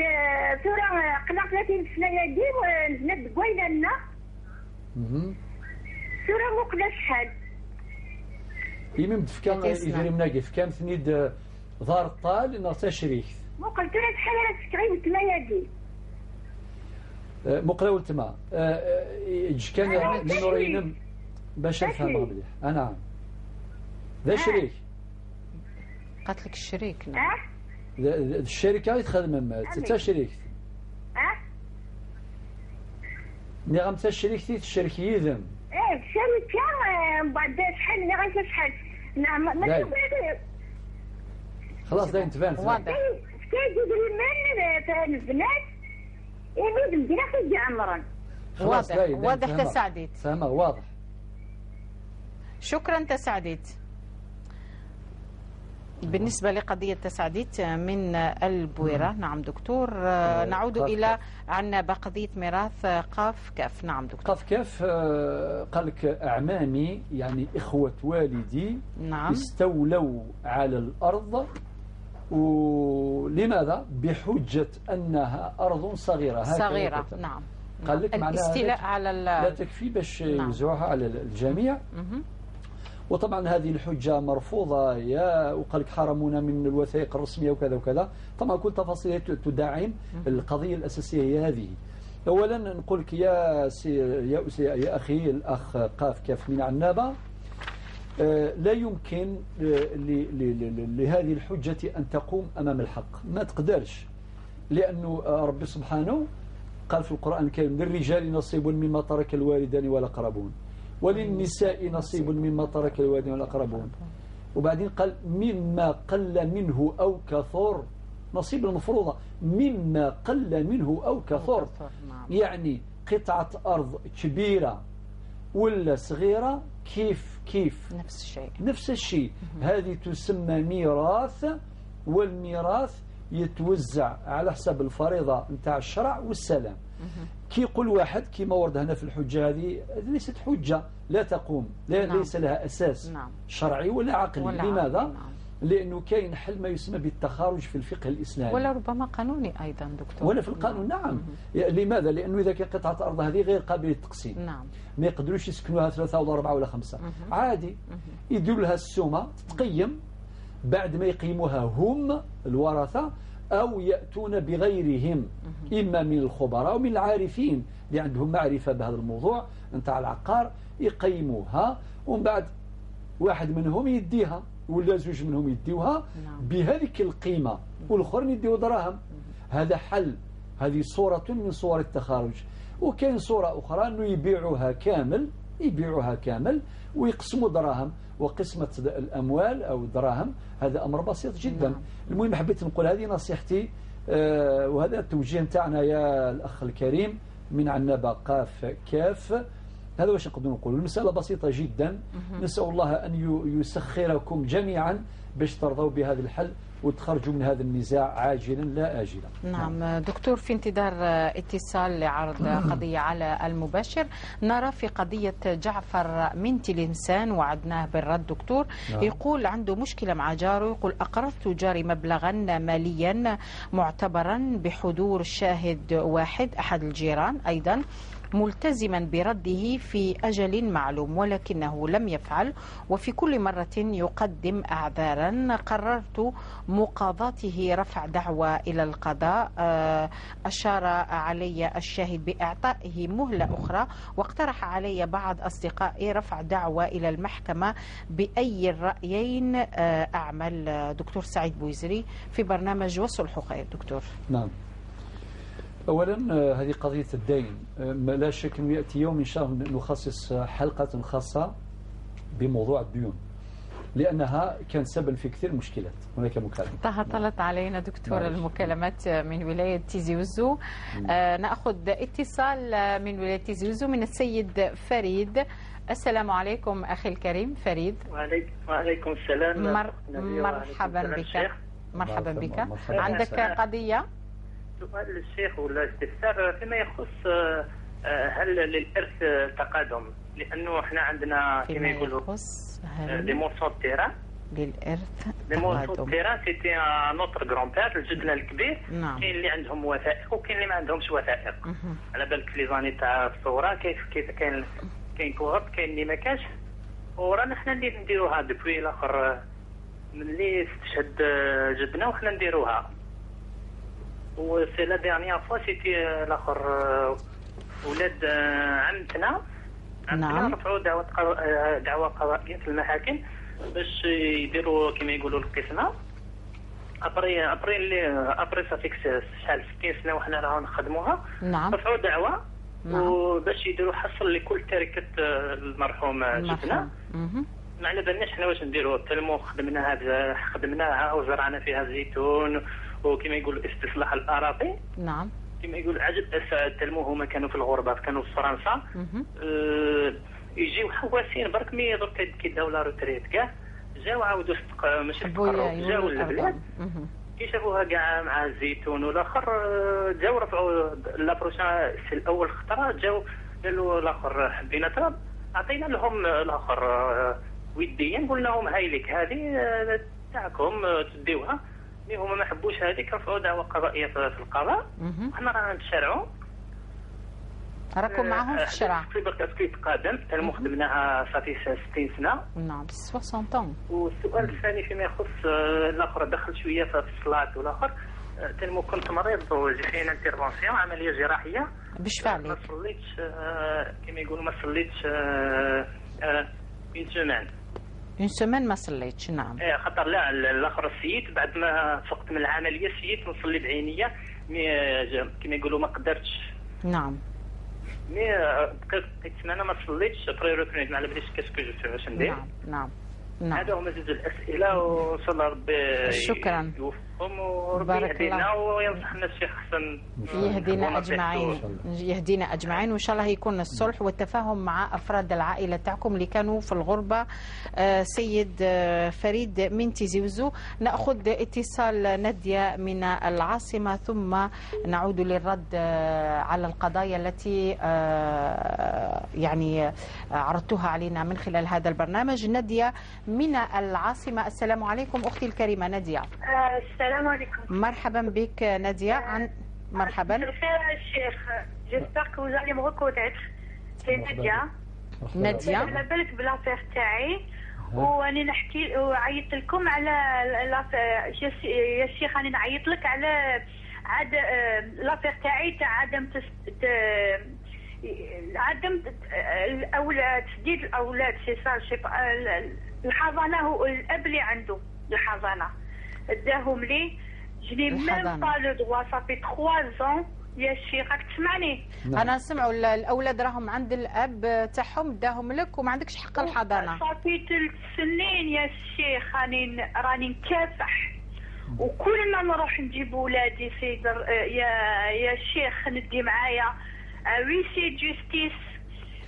ثورة قلع 30 سنة يدي ونزنت قوينا لنا. ثورة مقلة شحال. يمم تفكان يدير مناقي فكان ثنيد ظهر الطال إنه تشريك. قلت له شحال راه تشكري وتما يدي. مقلة والتما كان من رينم باش نفهم مليح. نعم. ذا شريك. قالت لك الشريك. نعم. الشركة يتخدم تا شريك. نعم تا شريك الشركة يذم. الشركة بعد شحال اللي غاية شحال. نعم ما خلاص داين تبان. واضح. كي يدير من البنات يبيد مدينة في عمران. واضح تساعدت. فهمها واضح. شكرا تساعدت. بالنسبة لقضية تساعدت من البويرة. نعم دكتور. نعود إلى عنابة قضية ميراث قاف كاف. نعم دكتور. قاف كاف قال لك أعمامي يعني إخوة والدي. نعم. استولوا على الأرض. ولماذا؟ بحجة أنها أرض صغيرة. صغيرة. نعم. قال لك الاستيلاء على لا تكفي باش يوزعوها على الجميع. وطبعا هذه الحجة مرفوضة وقال لك حرمونا من الوثائق الرسمية وكذا وكذا. طبعا كل تفاصيل تدعم القضية الأساسية هي هذه. أولا نقول لك يا أخي الأخ قاف كاف من عنابة لا يمكن لهذه الحجة أن تقوم أمام الحق. ما تقدرش لأنه ربي سبحانه قال في القرآن الكريم للرجال نصيب مما ترك الوالدان والأقربون وللنساء نصيب مما ترك الوالدان والأقربون. وبعدين قال مما قل منه أو كثر. نصيب المفروضة مما قل منه أو كثر. يعني قطعة أرض كبيرة ولا صغيرة كيف نفس الشيء. هذه تسمى ميراث. والميراث يتوزع على حسب الفريضة نتاع الشرع والسلام. كي يقول واحد كما ورد هنا في الحجة هذه ليست حجة لا تقوم. ليس لها أساس شرعي ولا عقلي. لماذا؟ لأنه كاين حل ما يسمى بالتخارج في الفقه الإسلامي ولا ربما قانوني أيضا دكتور. ولا في القانون. نعم. لماذا؟ لأنه إذا كانت قطعة أرض هذه غير قابلة للتقسيم. نعم. ما يقدروش يسكنوها 3 ولا 4 ولا 5. عادي يديروا لها السومة تتقيم بعد ما يقيموها هم الورثة أو يأتون بغيرهم إما من الخبراء أو من العارفين اللي عندهم معرفة بهذا الموضوع نتاع العقار يقيموها. ومن بعد واحد منهم يديها ولا زوج منهم يديوها بهذيك القيمة والآخرين يديوا دراهم. هذا حل. هذه صورة من صور التخارج. وكاين صورة أخرى أنه يبيعوها كامل ويقسموا دراهم. وقسمة الأموال أو الدراهم هذا أمر بسيط جدا. المهم حبيت نقول هذه نصيحتي وهذا التوجيه نتاعنا يا الأخ الكريم من عنابة قاف كاف. هذا واش نقدر نقول. المسألة بسيطة جدا. نسأل الله أن يسخركم جميعا باش ترضوا بهذا الحل وتخرجوا من هذا النزاع عاجلا لا آجلا. نعم دكتور في انتظار اتصال لعرض قضية على المباشر. نرى في قضية جعفر من تلمسان وعدناه بالرد دكتور. يقول عنده مشكلة مع جاره. يقول أقرضت جاري مبلغا ماليا معتبرا بحضور شاهد واحد أحد الجيران أيضا ملتزما برده في أجل معلوم ولكنه لم يفعل وفي كل مرة يقدم أعذارا. قررت مقاضاته رفع دعوى إلى القضاء. أشار علي الشاهد بإعطائه مهلة أخرى واقترح علي بعض أصدقائي رفع دعوى إلى المحكمة. بأي الرأيين أعمل؟ دكتور سعيد بويزري في برنامج وصلح خير. دكتور. نعم أولا هذه قضية الدين لا شك أنه يأتي يوم إن شاء الله نخصص حلقة خاصة بموضوع الديون، لأنها كان سبب في كثير مشكلات. هناك مكالمة طلت علينا دكتور المكالمات من ولاية تيزي وزو. نأخذ اتصال من ولاية تيزي وزو من السيد فريد. السلام عليكم أخي الكريم فريد. وعليكم السلام. مرحبا بك. مرحبا بك. عندك قضية؟ سؤال للشيخ ولا استفسار فيما يخص هل للإرث تقادم، لأنه احنا عندنا كما يقولوا دي مونسون تيران للإرث تقادم. تيران سيتي نوتر غران بير، جدنا الكبير. كاين اللي عندهم وثائق وكاين اللي ما عندهمش وثائق. على بالك لي زاني تاع الثوره كيف كاين كوغط، كاين اللي ما كانش، ورانا حنا اللي نديروها دوبوي الاخر ملي استشهد جدنا وحنا نديروها. وسي لا ديرنيير فوا سيتي الاخر ولاد عمتنا رفعوا دعوى قضائيه في المحاكم باش يديروا كما يقولوا القسمه. ابري صافيك شحال 60 سنه وحنا رانا نخدموها. رفعوا دعوى وباش يديروا حصل لكل تركه المرحوم جدنا. ما على بالناش حنا واش نديروا. التلمو خدمناها وزرعنا فيها الزيتون وكما يقولوا استصلاح الاراضي. كما يقول عجب التلمو هما كانوا في الغربه، كانوا في فرنسا. يجيو حواسين برك مي درك كي الدوله روتريت كاع جاو عاودوا ماشي استقروا، جاو للبلاد كي شافوها كاع مع الزيتون والاخر جاو رفعوا لابروشا في الاول خطره جاو قالوا الاخر حبينا تراب، عطينا لهم الاخر وديا قلنا لهم هاي لك هذه تاعكم تديوها. مي هما ما حبوش هذيك، رفعوا دعوى قضائيه في القضاء. حنا رانا نتشارعوا راكم معهم في الشرع في برك يتقادم. تلمو خدمناها صافي 60 سنه. نعم 60 طن. والسؤال الثاني فيما يخص الاخر دخل شويه في الصلاه والاخر. تلمو كنت مريض وجي فينا انترفونسيون عمليه جراحيه باش فعلك ما صليتش كما يقولوا ما صليتش اون سيمين ما صليتش. نعم خاطر لا الاخر السيد بعد ما فقت من العمليه السيد نصلي بعينيا كما يقولوا ما قدرتش. نعم مي بقيت سنه ما صليتش بري روكونيت ما على باليش كاسكو جو فاش ندير. نعم هذا هما زوج الاسئله وان شاء الله ربي شكرا يوفقهم وربي يهدينا وينصحنا الشيخ حسن يهدينا اجمعين وان شاء الله يكون الصلح والتفاهم مع افراد العائله تاعكم اللي كانوا في الغربه. سيد فريد من تيزي وزو. ناخذ اتصال ناديه من العاصمه ثم نعود للرد على القضايا التي يعني عرضتها علينا من خلال هذا البرنامج. ناديه من العاصمة. السلام عليكم أختي الكريمة نادية. السلام عليكم. مرحبا بك نادية. مرحبا. بخير الشيخ. جيسبر كو vous allez me reconnaître. سي نادية. على بالك بلافير تاعي وأنا نحكي وعيطت لكم على يا شيخ أنا نعيط لك على عاد لافير تاعي تاع عدم الأولاد تسديد الأولاد سي سا الحضانة هو الأب اللي عنده الحضانة اداهم لي جني ميم با لو دروا صافي 3 ans يا شيخ راك تسمعني؟ أنا نسمعوا الأولاد راهم عند الأب تاعهم داهم لك وما عندكش حق الحضانة. صافي 3 سنين يا شيخ راني نكافح وكل ما نروح نجيب ولادي سيد يا شيخ ندي معايا ويسي جوستيس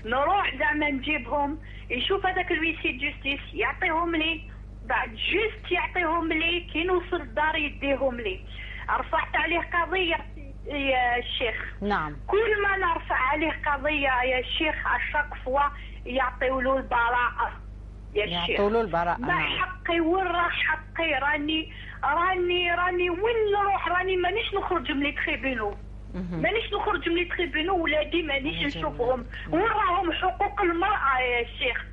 نروح زعما نجيبهم يشوف هذاك الويسي جوستيس يعطيهم لي بعد جوست يعطيهم لي كي نوصل الدار يديهم لي. رفعت عليه قضيه يا شيخ. نعم كل ما نرفع عليه قضيه يا شيخ اشاك فوا يعطيو له البراءه يا شيخ. يعطيو له البراءه. ما حقي وين راه حقي؟ راني وين نروح؟ راني مانيش نخرج من التريبينو مانيش نخرج من التريبينو ولادي مانيش نشوفهم. وين راهم حقوق المرأة يا شيخ؟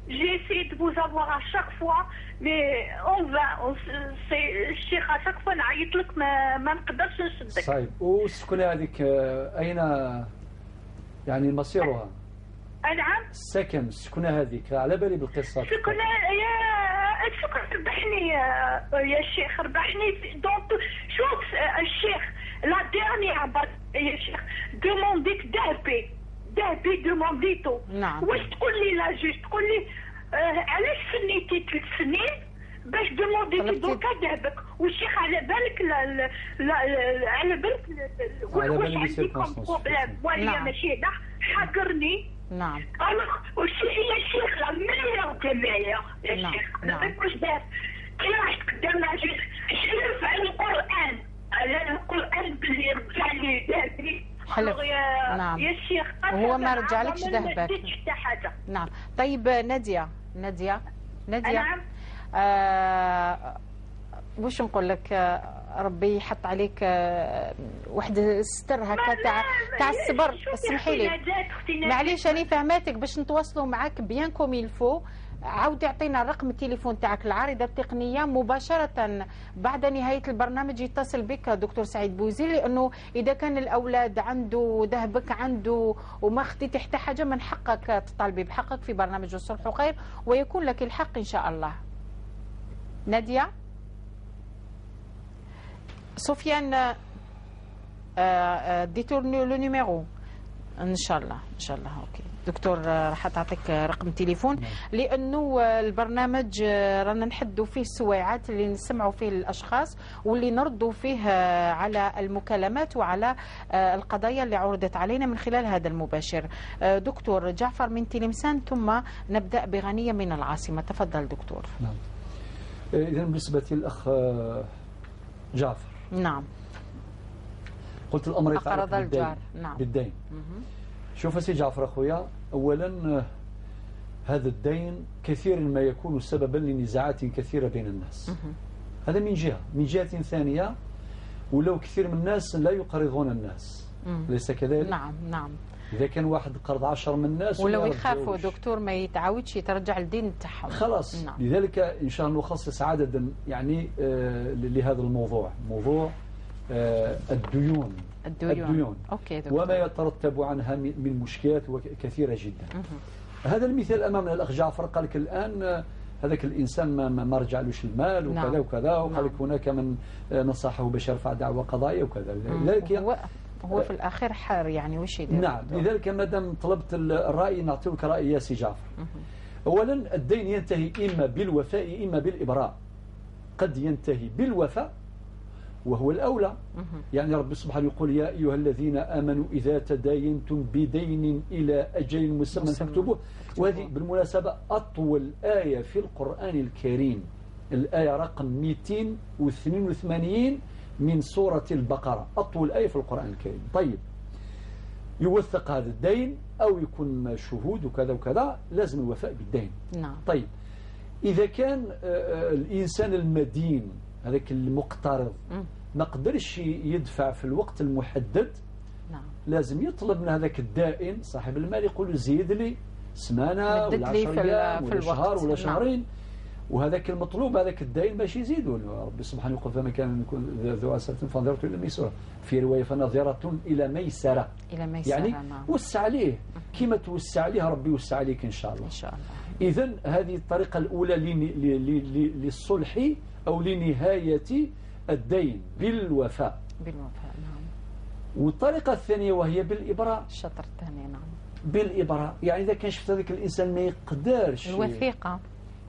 جيسي دو فوز افوار اشاك فوا مي اون سي الشيخ اشاك فوا نعيط لك ما نقدرش نشدك. صحيح. والسكنة هذيك اين يعني مصيرها؟ نعم السكن السكنة هذيك على بالي بالقصة. السكنة يا ربحني يا شيخ ربحني دونك شوف الشيخ لا ديرنيير خديته. نعم. واش تقول لي لا جوج تقول لي علاش سنيتي 3 سنين باش دومونديتي دوكا ذهبك؟ والشيخ على بالك لا على بالك واش عندكم بروبليم ولا ماشي هذا حقرني. نعم. يا شيخ لا مليون جمعيه يا شيخ واش دار كي راح تقدم عجيز حلف على القران على القران باللي رجع لي ذهبي. حلف. نعم. يا شيخ هو ما رجعلكش ذهبك. نعم. طيب نادية نعم. واش نقول لك، ربي يحط عليك واحد الستر هكا تاع الصبر. اسمحي لي معليش انا فهماتك باش نتواصلوا معاك بيان كوم يلفو. عاودي اعطينا رقم التليفون تاعك. العارضه التقنيه مباشره بعد نهايه البرنامج يتصل بك دكتور سعيد بوزير، لانه اذا كان الاولاد عنده ذهبك عنده وما خديتي حتى حاجه من حقك تطالبي بحقك في برنامج الصلح وخير ويكون لك الحق ان شاء الله. ناديه سفيان ديتور لو نيميرو ان شاء الله اوكي. دكتور راح تعطيك رقم تليفون لانه البرنامج رانا نحدوا فيه السوايعات اللي نسمعوا فيه الاشخاص واللي نردوا فيه على المكالمات وعلى القضايا اللي عرضت علينا من خلال هذا المباشر. دكتور جعفر من تلمسان ثم نبدا بغنيه من العاصمه. تفضل دكتور. نعم. اذا بالنسبه للاخ جعفر. نعم. قلت الامر يتعلق بالدين. نعم. بالدين. شوف سي جعفر اخويا، اولا هذا الدين كثيرا ما يكون سببا لنزاعات كثيره بين الناس. هذا من جهه. من جهه ثانيه ولو كثير من الناس لا يقرضون الناس. ليس كذلك؟ نعم. اذا كان واحد قرض 10 من الناس ولو يخافوا دكتور ما يتعاودش يترجع الدين تاعهم خلاص. نعم. لذلك ان شاء الله نخصص عددا يعني لهذا الموضوع، موضوع الديون. أوكي دكتور. وما يترتب عنها من مشكلات كثيرة جدا. هذا المثال أمامنا الأخ جعفر قال لك الآن هذاك الإنسان ما رجعلوش المال وكذا. نعم. وكذا وقال لك هناك من نصحه باش يرفع دعوة قضائية وكذا. لذلك هو في الآخر حار يعني وش يدير. نعم. لذلك ما دام طلبت الرأي نعطيك رأي يا سي جعفر. أولا الدين ينتهي إما بالوفاء إما بالإبراء. قد ينتهي بالوفاء وهو الأولى. يعني رب سبحانه يقول يا أيها الذين آمنوا إذا تداينتم بدين إلى أجل مسمى فاكتبوه. وهذه بالمناسبة أطول آية في القرآن الكريم، الآية رقم 282 من سورة البقرة، أطول آية في القرآن الكريم. طيب يوثق هذا الدين أو يكون شهود وكذا وكذا، لازم الوفاء بالدين. نعم. طيب إذا كان الإنسان المدين هذاك المقترض ما قدرش يدفع في الوقت المحدد، نعم. لازم يطلب من هذاك الدائن صاحب المال يقول له زيد لي سمانة ولا 10 أيام ولا شهر ولا شهرين. وهذاك المطلوب هذاك الدائن باش يزيدوا. ربي سبحانه يقول فما كان يكون ذو عسرة فنظرة إلى ميسرة، في رواية فنظرة إلى ميسرة. يعني نعم. وسع عليه كما توسع عليه ربي يوسع عليك إن شاء الله. إذن هذه الطريقة الأولى للصلح أو لنهاية الدين بالوفاء. نعم. والطريقة الثانية وهي بالإبراء. الشطر الثاني. نعم. بالإبراء يعني إذا كان شفت هذاك الإنسان ما يقدرش الوثيقة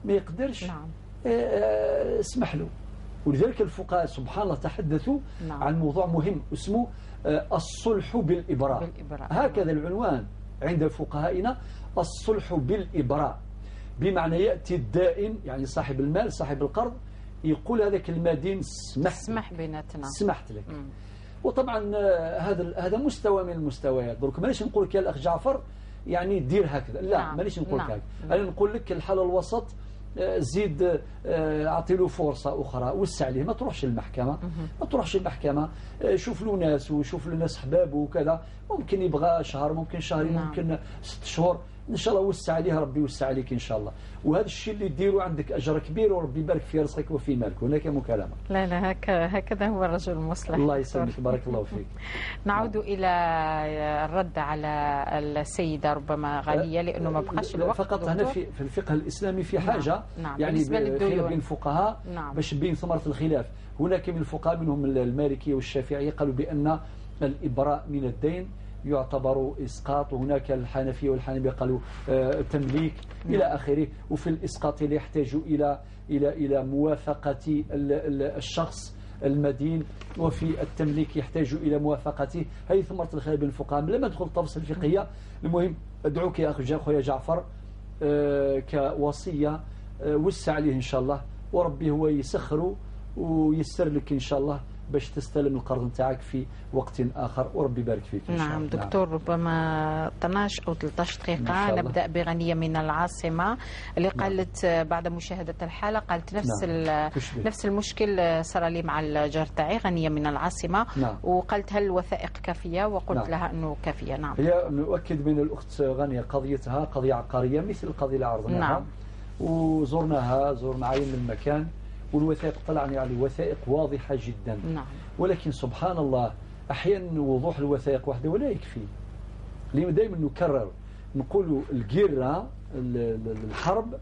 ما يقدرش. نعم. اسمح له. ولذلك الفقهاء سبحان الله تحدثوا. نعم. عن موضوع مهم اسمه الصلح بالإبراء. هكذا العنوان عند فقهائنا، الصلح بالإبراء. بمعنى يأتي الدائن يعني صاحب المال صاحب القرض يقول هذاك المدين اسمح بيناتنا، سمحت لك. وطبعا هذا مستوى من المستويات. درك مانيش نقول لك يا الأخ جعفر يعني دير هكذا، لا. نعم. مانيش نقول لك هكذا. أنا نقول لك الحل الوسط، زيد اعطي له فرصه اخرى، وسع عليه، ما تروحش المحكمه، شوف له ناس وشوف له ناس احبابه وكذا. ممكن يبغى شهر، ممكن شهرين. نعم. ممكن 6 شهور. ان شاء الله وسع عليها ربي يوسع عليك ان شاء الله. وهذا الشيء اللي ديروا عندك اجر كبير وربي يبارك في رزقك وفي مالك. هناك مكالمه. لا هكذا هو الرجل المصلح. الله يسلمك بارك الله فيك. نعود الى الرد على السيده ربما غاليه لانه ما بقاش الوقت. فقط هنا في الفقه الاسلامي في حاجه. نعم. يعني خلاف بين الفقهاء. نعم. باش بين ثمره الخلاف. هناك من الفقهاء منهم المالكيه والشافعيه قالوا بان الإبراء من الدين يعتبر إسقاط، وهناك الحنفية والحنابلة قالوا تمليك إلى آخره. وفي الإسقاط يحتاج إلى موافقة الشخص المدين، وفي التمليك يحتاج إلى موافقته. هذه ثمرة الخلاف بين الفقهاء. لما ندخل التفاصيل الفقهية، المهم أدعوك يا أخويا جعفر كوصية وسع عليه إن شاء الله، وربي هو يسخره ويسر لك إن شاء الله باش تستلم القرض نتاعك في وقت آخر، وربي يبارك فيك إن شاء الله. نعم دكتور، ربما 12 أو 13 دقيقة نبدأ بغنية من العاصمة اللي قالت بعد مشاهدة الحالة، قالت نفس المشكل صار لي مع الجار تاعي، غنية من العاصمة. وقالت هل الوثائق كافية؟ وقلت لها أنه كافية. نعم، هي نؤكد من الأخت غنية قضيتها قضية عقارية مثل القضية اللي عرضناها. وزرنا عين المكان، والوثائق طلعنا يعني وثائق واضحة جدا. ولكن سبحان الله أحيانا وضوح الوثائق وحده ولا يكفي. لأنه دائما نكرر نقول الجيرة الحرب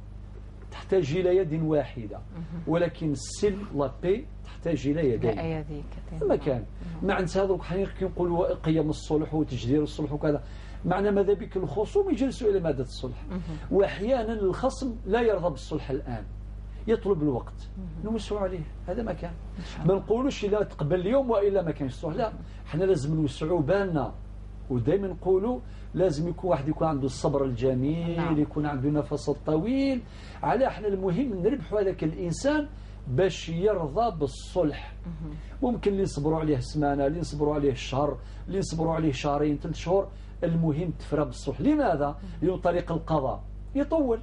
تحتاج إلى يد واحدة، ولكن السلم لابي تحتاج إلى يدين. المكان مع هذا حين نقولوا قيم الصلح وتجدير الصلح وكذا، معنى ماذا بك الخصوم يجلسوا إلى مادة الصلح. وأحيانا الخصم لا يرضى بالصلح الآن، يطلب الوقت نوسعوا عليه. هذا ما كان، ما نقولوش لا تقبل اليوم وإلا ما كانش الصلح، لا، احنا لازم نوسعوا بالنا. ودائما نقولوا لازم يكون واحد يكون عنده الصبر الجميل، يكون عنده نفس الطويل. على احنا المهم نربحوا هذاك الإنسان باش يرضى بالصلح. ممكن اللي نصبروا عليه سمانة، اللي نصبروا عليه شهر، اللي نصبروا عليه شهرين 3 شهور، المهم تفرى بالصلح. لماذا؟ لأنه طريق القضاء يطول.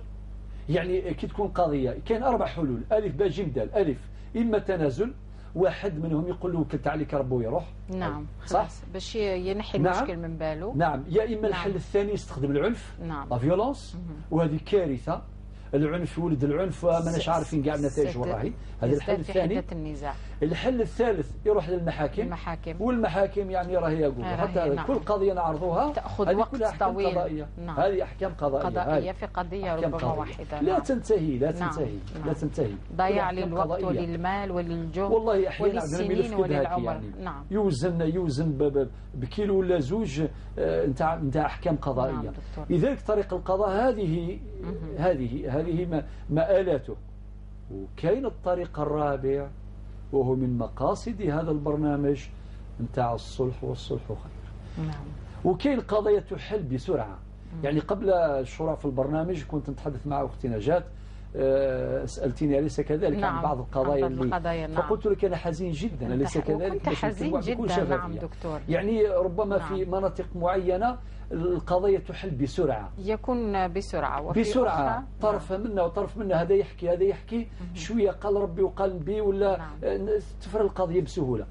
يعني كي تكون قضية كاين 4 حلول، ألف باء جيم دال. ألف إما تنازل، واحد منهم يقول له كلت عليك ربه ويروح. نعم صح، باش ينحي المشكل من باله. نعم، يا إما الحل الثاني يستخدم العنف، لا فيولونس، وهذه كارثة. العنف ولد العنف وماناش عارفين كاع النتائج وراهي. هذا الحل الثاني. الحل الثالث يروح للمحاكم، والمحاكم يعني راهي يقول حتى كل قضية نعرضوها تأخذ وقت طويل. هذه أحكام قضائية في قضية ربما واحدة لا تنتهي لا تنتهي. ضياع للوقت وللمال وللجهد والله أحيانا وللسنين وللعمر. يعني يوزن بكيلو ولا زوج نتاع أحكام قضائية. لذلك طريق القضاء هذه مآلاته. وكاين الطريق الرابع وهو من مقاصد هذا البرنامج نتاع الصلح، والصلح خير. وكاين قضايا تحل بسرعة. يعني قبل الشروع في البرنامج كنت نتحدث مع أختي نجاة، سألتني أليس كذلك عن بعض القضايا اللي فقلت لك أنا حزين جدا. أليس كذلك؟ كنت حزين جدا. نعم دكتور، يعني ربما في مناطق معينة القضية تحل بسرعة، يكون بسرعة بسرعة. طرف منا وطرف منا، هذا يحكي شوية قال ربي وقال بي ولا تفر القضية بسهولة.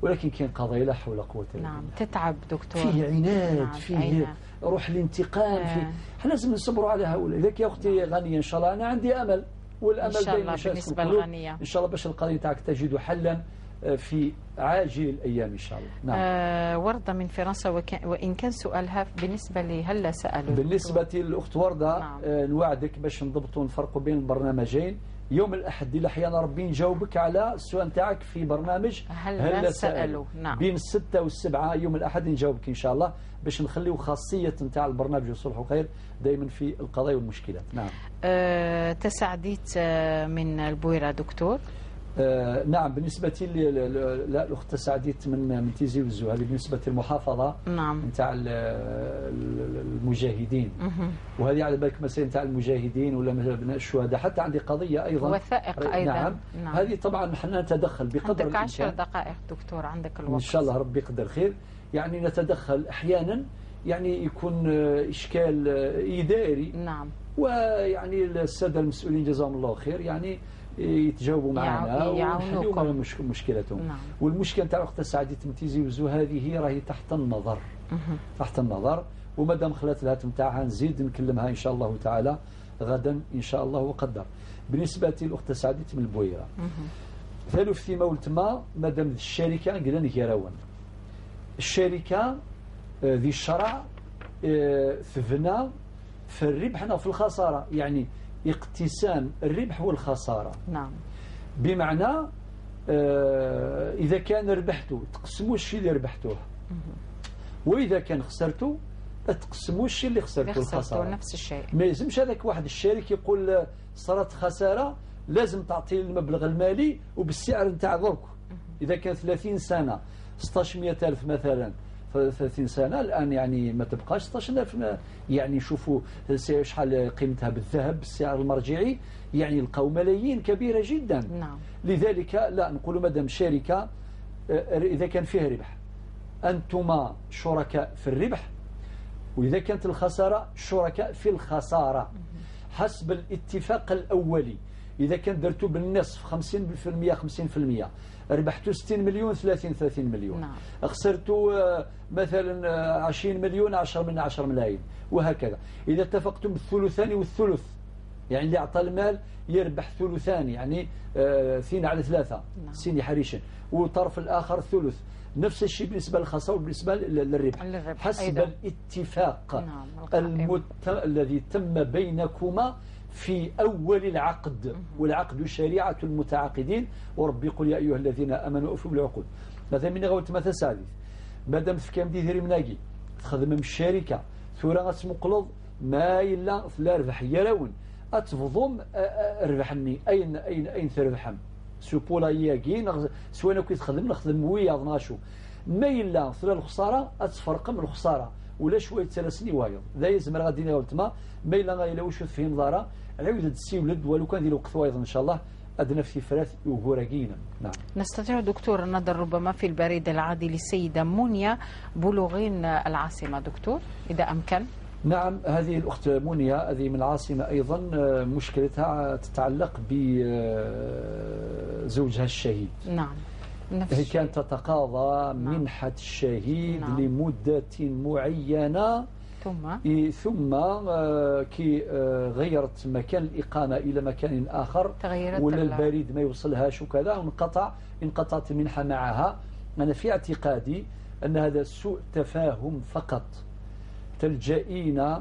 ولكن كاين قضايا لا حول ولا قوة إلا بالله. تتعب دكتور، فيه عناد، فيه روح الانتقام، فيه لازم نصبروا على هؤلاء. لذلك يا أختي غنية إن شاء الله أنا عندي أمل، والأمل دائما بالنسبة للغنية إن شاء الله باش القضية تاعك تجد حلا في عاجل الأيام إن شاء الله. وردة من فرنسا، وإن كان سؤالها بالنسبة لي هل سألوا بالنسبة للأخت وردة. نوعدك باش نضبطوا ونفرقوا بين البرنامجين. يوم الأحد إلا أحيانا ربي نجاوبك على السؤال تاعك في برنامج هل سألوا. بين 6 و7 يوم الأحد نجاوبك إن شاء الله، باش نخليو خاصية نتاع البرنامج والصلح وخير دائما في القضايا والمشكلات. تسعديت من البويرة دكتور. نعم، بالنسبة للأخت سعديت من تيزي وزو، هذه بالنسبة للمحافظة نتاع المجاهدين. وهذه على بالك مسائل نتاع المجاهدين ولا ابناء الشهداء. حتى عندي قضية أيضا وثائق أيضا. نعم. هذه طبعا نحن نتدخل بقدر عندك 10 دقائق دكتور، عندك الوقت إن شاء الله ربي يقدر خير. يعني نتدخل أحيانا، يعني يكون إشكال إداري. ويعني السادة المسؤولين جزاهم الله خير يعني يتجاوبوا معنا ويحلوا مشكلتهم. والمشكلة نتاع أخت سعدية تمتيزي وزو هذه راهي تحت النظر. تحت النظر، ومادام خلات لها نتاعها نزيد نكلمها إن شاء الله تعالى غدا إن شاء الله وقدر. بالنسبة للأخت سعدية من البويرة، ثالث فيما ولتما مادام الشركة قلنا نكيراون الشركة ذي الشرع ثبنا في الربح وفي الخسارة، يعني اقتسام الربح والخسارة. بمعنى إذا كان ربحته تقسموا الشيء اللي ربحتوه، وإذا كان خسرته تقسموا الشيء اللي خسرته الخسارة نفس الشيء. ما يلزمش هذاك واحد الشريك يقول صارت خسارة لازم تعطي المبلغ المالي وبالسعر نتاع درك. إذا كان 30 سنة 1600,000 مثلا 30 سنة الآن يعني ما تبقاش 16,000 يعني شوفوا شحال قيمتها بالذهب بالسعر المرجعي يعني لقاو ملايين كبيرة جدا. نعم. لذلك لا نقول مادام شركة إذا كان فيها ربح أنتما شركاء في الربح، وإذا كانت الخسارة شركاء في الخسارة حسب الاتفاق الأولي. إذا كان درتوا بالنصف 50% 50% ربحتوا 60 مليون 30 مليون. نعم. خسرتوا مثلا 20 مليون 10 ملايين وهكذا. إذا اتفقتم بالثلثان والثلث يعني اللي أعطى المال يربح ثلثان يعني 2 على 3 سيني حريشا والطرف الآخر ثلث. نفس الشيء بالنسبة للخسارة وبالنسبة للربح حسب أيضا. الاتفاق الذي تم بينكما في أول العقد. والعقد شريعة المتعاقدين وربي يقول يا أيها الذين آمنوا أوفوا بالعقود. مثلا من غوت مثل سادس مادام في كام ديري مناقي تخدم من الشركة ثورة غتمقلض ما إلا لا ربح يراون أتفضم ربحني أين تربحهم سوبولا ياكين سواء كنت تخدم نخدم وياض ناشو ما إلا ثلا الخسارة أتفرق من الخسارة ولا شوية 3 سنين وايض ذا يزمر غادي نغلط ما إلا غايلا وش فيهم ضارة عاود تسيولد ولو كان ديال وقت وايض إن شاء الله أدنى في فراث وهوراقينا. نعم. نستطيع دكتور النظر ربما في البريد العادي للسيدة مونيا بلوغين العاصمة دكتور إذا أمكن. نعم هذه الأخت مونيا هذه من العاصمة أيضا مشكلتها تتعلق بزوجها الشهيد. نعم. هي كانت تتقاضى منحة الشهيد لمدة معينة ثم كي غيرت مكان الإقامة إلى مكان آخر ولا البريد ما يوصلهاش وكذا انقطعت المنحة معها. أنا في اعتقادي أن هذا سوء تفاهم فقط. تلجئين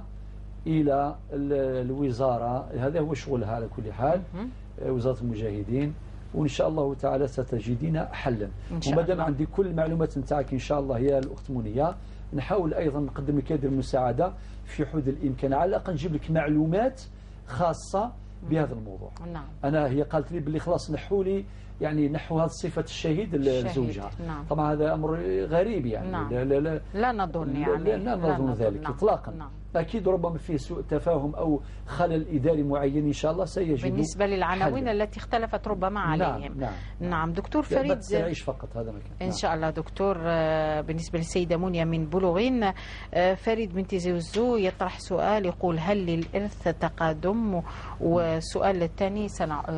إلى الوزارة هذا هو شغلها على كل حال وزارة المجاهدين وإن شاء الله تعالى ستجدين حلا. ومادام عندي كل المعلومات نتاعك إن شاء الله يا الأخت منية نحاول أيضا نقدم لك هذه المساعدة في حدود الإمكان على الأقل نجيب لك معلومات خاصة بهذا الموضوع. نعم. أنا هي قالت لي باللي خلاص نحوا لي يعني نحو هذه صفة الشهيد لزوجها. نعم. طبعا هذا أمر غريب يعني. نعم. لا نظن يعني لا نظن ذلك إطلاقا. نعم. أكيد ربما فيه سوء تفاهم أو خلل إداري معين إن شاء الله سيجد بالنسبة للعناوين التي اختلفت ربما عليهم. نعم. دكتور فريد تعيش فقط هذا مكان. إن شاء الله دكتور. بالنسبة للسيدة مونيا من بلوغين فريد بنت زوزو يطرح سؤال يقول هل للإرث تقادم؟ والسؤال الثاني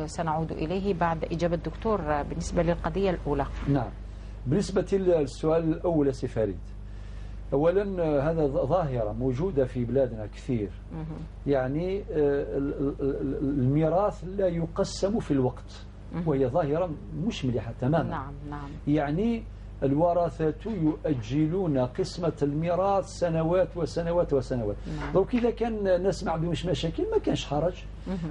سنعود إليه بعد إجابة الدكتور بالنسبة للقضية الأولى. نعم. بالنسبة للسؤال الأول سي فريد أولا هذا ظاهرة موجودة في بلادنا كثير. يعني الميراث لا يقسم في الوقت وهي ظاهرة مش مليحة تماما. نعم. يعني الورثة يؤجلون قسمة الميراث سنوات وسنوات وسنوات. دونك إذا كان الناس ما عندهمش مشاكل ما كانش حرج.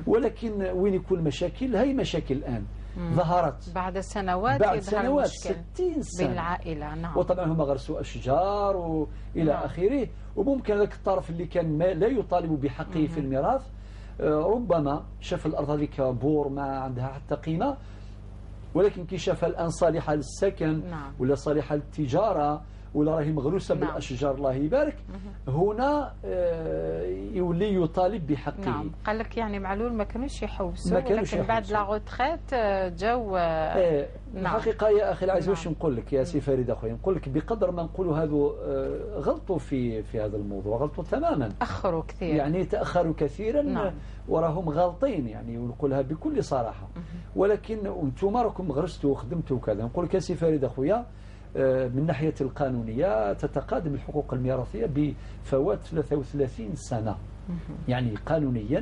ولكن وين يكون مشاكل هي مشاكل الآن ظهرت بعد سنوات 60 سنة بالعائلة. نعم. وطبعا هم غرسوا أشجار وإلى آخره وممكن ذاك الطرف اللي كان لا يطالب بحقه في الميراث ربما شاف الأرض هذيك بور ما عندها حتى قيمة ولكن كي شافها الآن صالحة للسكن ولا صالحة للتجارة ولا راهي مغروسة بالأشجار الله يبارك هنا يولي يطالب بحقه. نعم. قال لك يعني معلول ما كانوش يحوسوا ولكن بعد لا غوتخات جاو. الحقيقة يا أخي العزيز واش نقول لك يا سي فريد أخويا نقول لك بقدر ما نقولوا هذو غلطوا في هذا الموضوع غلطوا تماما تأخروا كثير يعني تأخروا كثيرا وراهم غالطين يعني ونقولها بكل صراحة. ولكن أنتم راكم غرستوا وخدمتوا وكذا نقول لك يا سي فريد أخويا من ناحية القانونية تتقادم الحقوق الميراثية بفوات 33 سنة. يعني قانونيا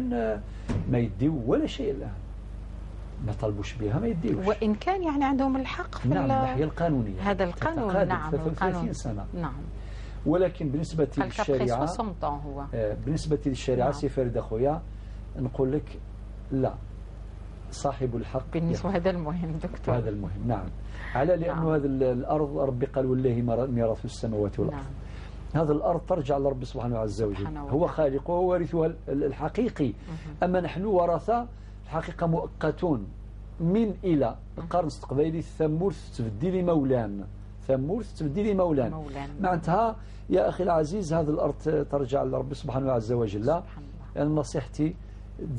ما يديو ولا شيء الآن ما طلبوش بها ما يديوش وإن كان يعني عندهم الحق في الناحية القانونية هذا القانون. نعم 33 سنة. نعم. ولكن بالنسبة للشريعة هو بالنسبة للشريعة سي فريد أخويا نقول لك لا صاحب الحق بالنسبة هذا المهم دكتور هذا المهم. نعم على لأنه هذا الأرض ربي قال والله ميراث السماوات والأرض. هذا الأرض ترجع لرب سبحانه عز وجل، هو خالقه ووارثها الحقيقي. أما نحن ورثة الحقيقة مؤقتون من إلى القرن الاستقبالي. الثمورث تبدي لمولان، ثمورث تبدي لمولان. معناتها يا أخي العزيز هذه الأرض ترجع لرب سبحانه عز وجل. يعني نصيحتي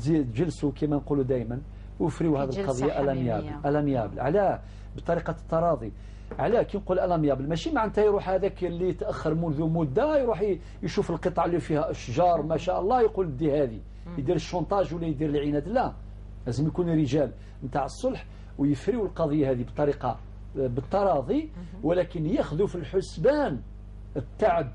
جلسوا كما نقولوا دائما وفريوا هذه القضية ألميابل. علاه؟ بطريقة التراضي. علاه كي نقول ألميابل ماشي معناتها يروح هذاك اللي تأخر منذ مدة يروح يشوف القطع اللي فيها أشجار ما شاء الله يقول دي هذه، يدير الشونطاج ولا يدير العناد. لا، لازم يكون رجال نتاع الصلح ويفريوا القضية هذه بطريقة بالتراضي، ولكن ياخذوا في الحسبان التعب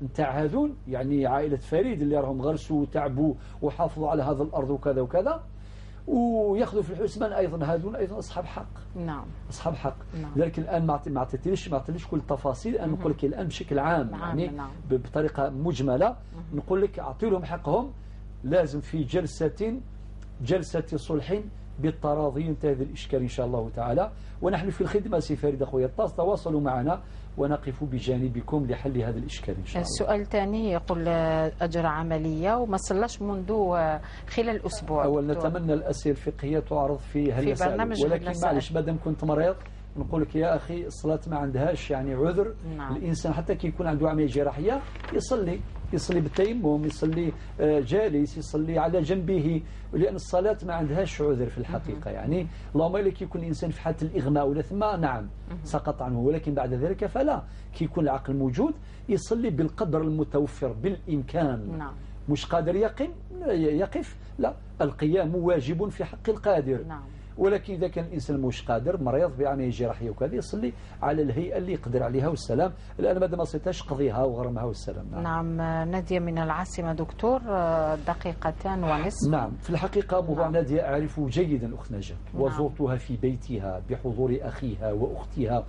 نتاع هذون، يعني عائلة فريد اللي راهم غرسوا وتعبوا وحافظوا على هذا الأرض وكذا وكذا، وياخذوا في الحسبان أيضا هذون أيضا أصحاب حق. نعم، أصحاب حق. نعم. لذلك الآن ما اعطيتليش كل التفاصيل. أنا نقول لك الآن بشكل عام يعني نعم. بطريقة مجملة نقول لك أعطي لهم حقهم. لازم في جلسة صلح بالتراضي ينتهي هذا الإشكال إن شاء الله تعالى. ونحن في الخدمة سي فريد أخويا تواصلوا معنا ونقف بجانبكم لحل هذا الإشكال إن شاء الله. السؤال الثاني يقول أجرى عملية وما صلاش منذ خلال أسبوع. أولا نتمنى الأسئلة الفقهية تعرض في برنامج ولكن معلش مادام كنت مريض نقول لك يا أخي الصلاة ما عندهاش يعني عذر. نعم. الإنسان حتى كي يكون عنده عملية جراحية يصلي بالتيمم، يصلي جالس، يصلي على جنبه، لأن الصلاة ما عندهاش عذر في الحقيقة. يعني اللهم إلا كي يكون الإنسان في حالة الإغماء ولا ثم نعم سقط عنه، ولكن بعد ذلك فلا. كي يكون العقل موجود يصلي بالقدر المتوفر بالإمكان. نعم. مش قادر يقف، لا، القيام واجب في حق القادر. نعم. ولكن إذا كان الإنسان مش قادر مريض بعملية جراحية وكذا يصلي على الهيئة اللي يقدر عليها والسلام. الآن ماذا ما صيتهاش قضيها وغرمها والسلام. نعم. نادية من العاصمة دكتور، دقيقتان ونصف. نعم، في الحقيقة موضوع نادية أعرفه جيدا أخت نجاة، وزرتها في بيتها بحضور أخيها وأختها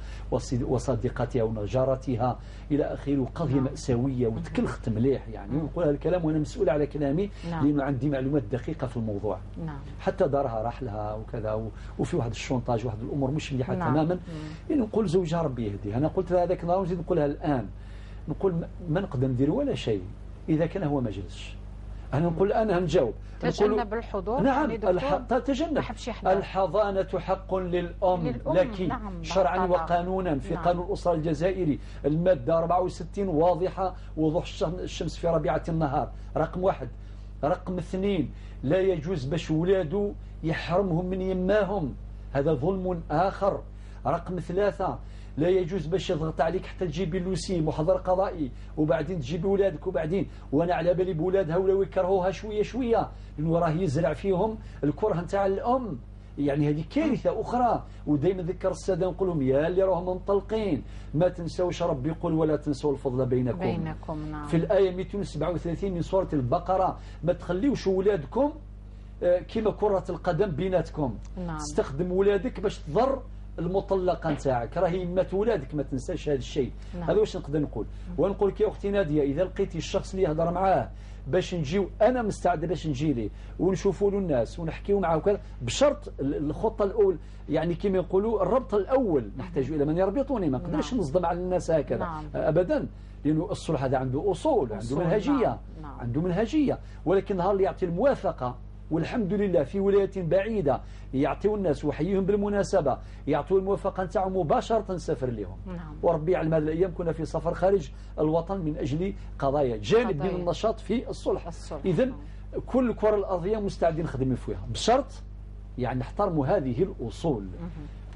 وصديقتها ونجارتها إلى آخره. قضية مأساوية وتكلخت مليح يعني، ونقول هذا الكلام وأنا مسؤول على كلامي لأنه عندي معلومات دقيقة في الموضوع. نعم. حتى دارها راح لها وكذا، وفي واحد الشونطاج واحد الامور مش مليحه تماما. يعني نقول زوجها ربي يهديها. انا قلت لها هذاك النهار ونزيد نقولها الان، نقول ما نقدر ندير ولا شيء اذا كان هو ما جلسش. انا نقول انا نجاوب تجنب الحضور. نعم، تجنب. الحضانة حق للأم لك. نعم. شرعا وقانونا في قانون الأسرة الجزائري المادة 64 واضحة وضوح الشمس في ربيعة النهار. رقم 1. رقم 2 لا يجوز باش ولادو يحرمهم من يماهم، هذا ظلم آخر. رقم 3 لا يجوز باش يضغط عليك حتى تجيبي لوسي محضر قضائي وبعدين تجيبي ولادك وبعدين وانا على بالي بولادها ولاو يكرهوها شويه شويه لانه راه يزرع فيهم الكره نتاع الام. يعني هذه كارثه اخرى. ودائما ذكر الساده نقول لهم يا اللي راهم منطلقين ما تنسوش ربي يقول ولا تنسوا الفضل بينكم. نعم. في الايه 237 من سوره البقره ما تخليوش ولادكم كما كره القدم بيناتكم. نعم. استخدم ولادك باش تضر المطلقه نتاعك، راهي مات ولادك ما تنساش هذا الشيء. نعم. هذا واش نقدر نقول. ونقول لك يا اختي ناديه اذا لقيتي الشخص اللي يهضر معاه باش نجيو انا مستعد باش نجي ليه ونشوفوا له الناس ونحكيو معاه وكذا، بشرط الخطه الاولى يعني كما يقولوا الربط الاول نحتاج الى من يربطوني. ما نقدرش نصدم على الناس هكذا. نعم. ابدا، لانه الصلح هذا عنده اصول عنده منهجيه. نعم. عنده منهجيه. ولكن نهار اللي يعطي الموافقه والحمد لله في ولايات بعيدة يعطيوا الناس وحييهم بالمناسبة يعطوا الموافقة نتاعهم مباشرة نسافر لهم. نعم. وربي على هذه الأيام كنا في سفر خارج الوطن من أجل قضايا جانب من النشاط في الصلح. إذن كل الكرة الأرضية مستعدين نخدم فيها بشرط يعني نحترموا هذه الأصول.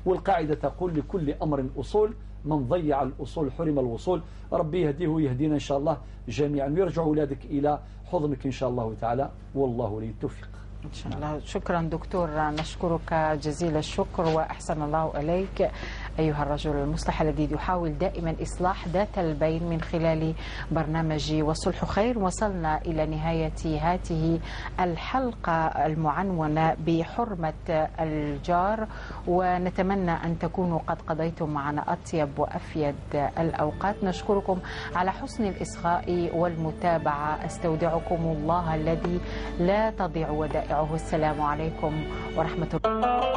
والقاعدة تقول لكل أمر أصول، من ضيع الأصول حرم الوصول. ربي يهديه ويهدينا إن شاء الله جميعا ويرجع أولادك إلى حضنك إن شاء الله تعالى، والله ولي التوفيق. إن شاء الله. شكرا دكتور، نشكرك جزيل الشكر وأحسن الله إليك أيها الرجل المصلح الذي يحاول دائما إصلاح ذات البين من خلال برنامج وصلح خير. وصلنا إلى نهاية هذه الحلقة المعنونة بحرمة الجار، ونتمنى أن تكونوا قد قضيتم معنا أطيب وأفيد الأوقات. نشكركم على حسن الإصغاء والمتابعة. أستودعكم الله الذي لا تضيع ودائعه. السلام عليكم ورحمة الله.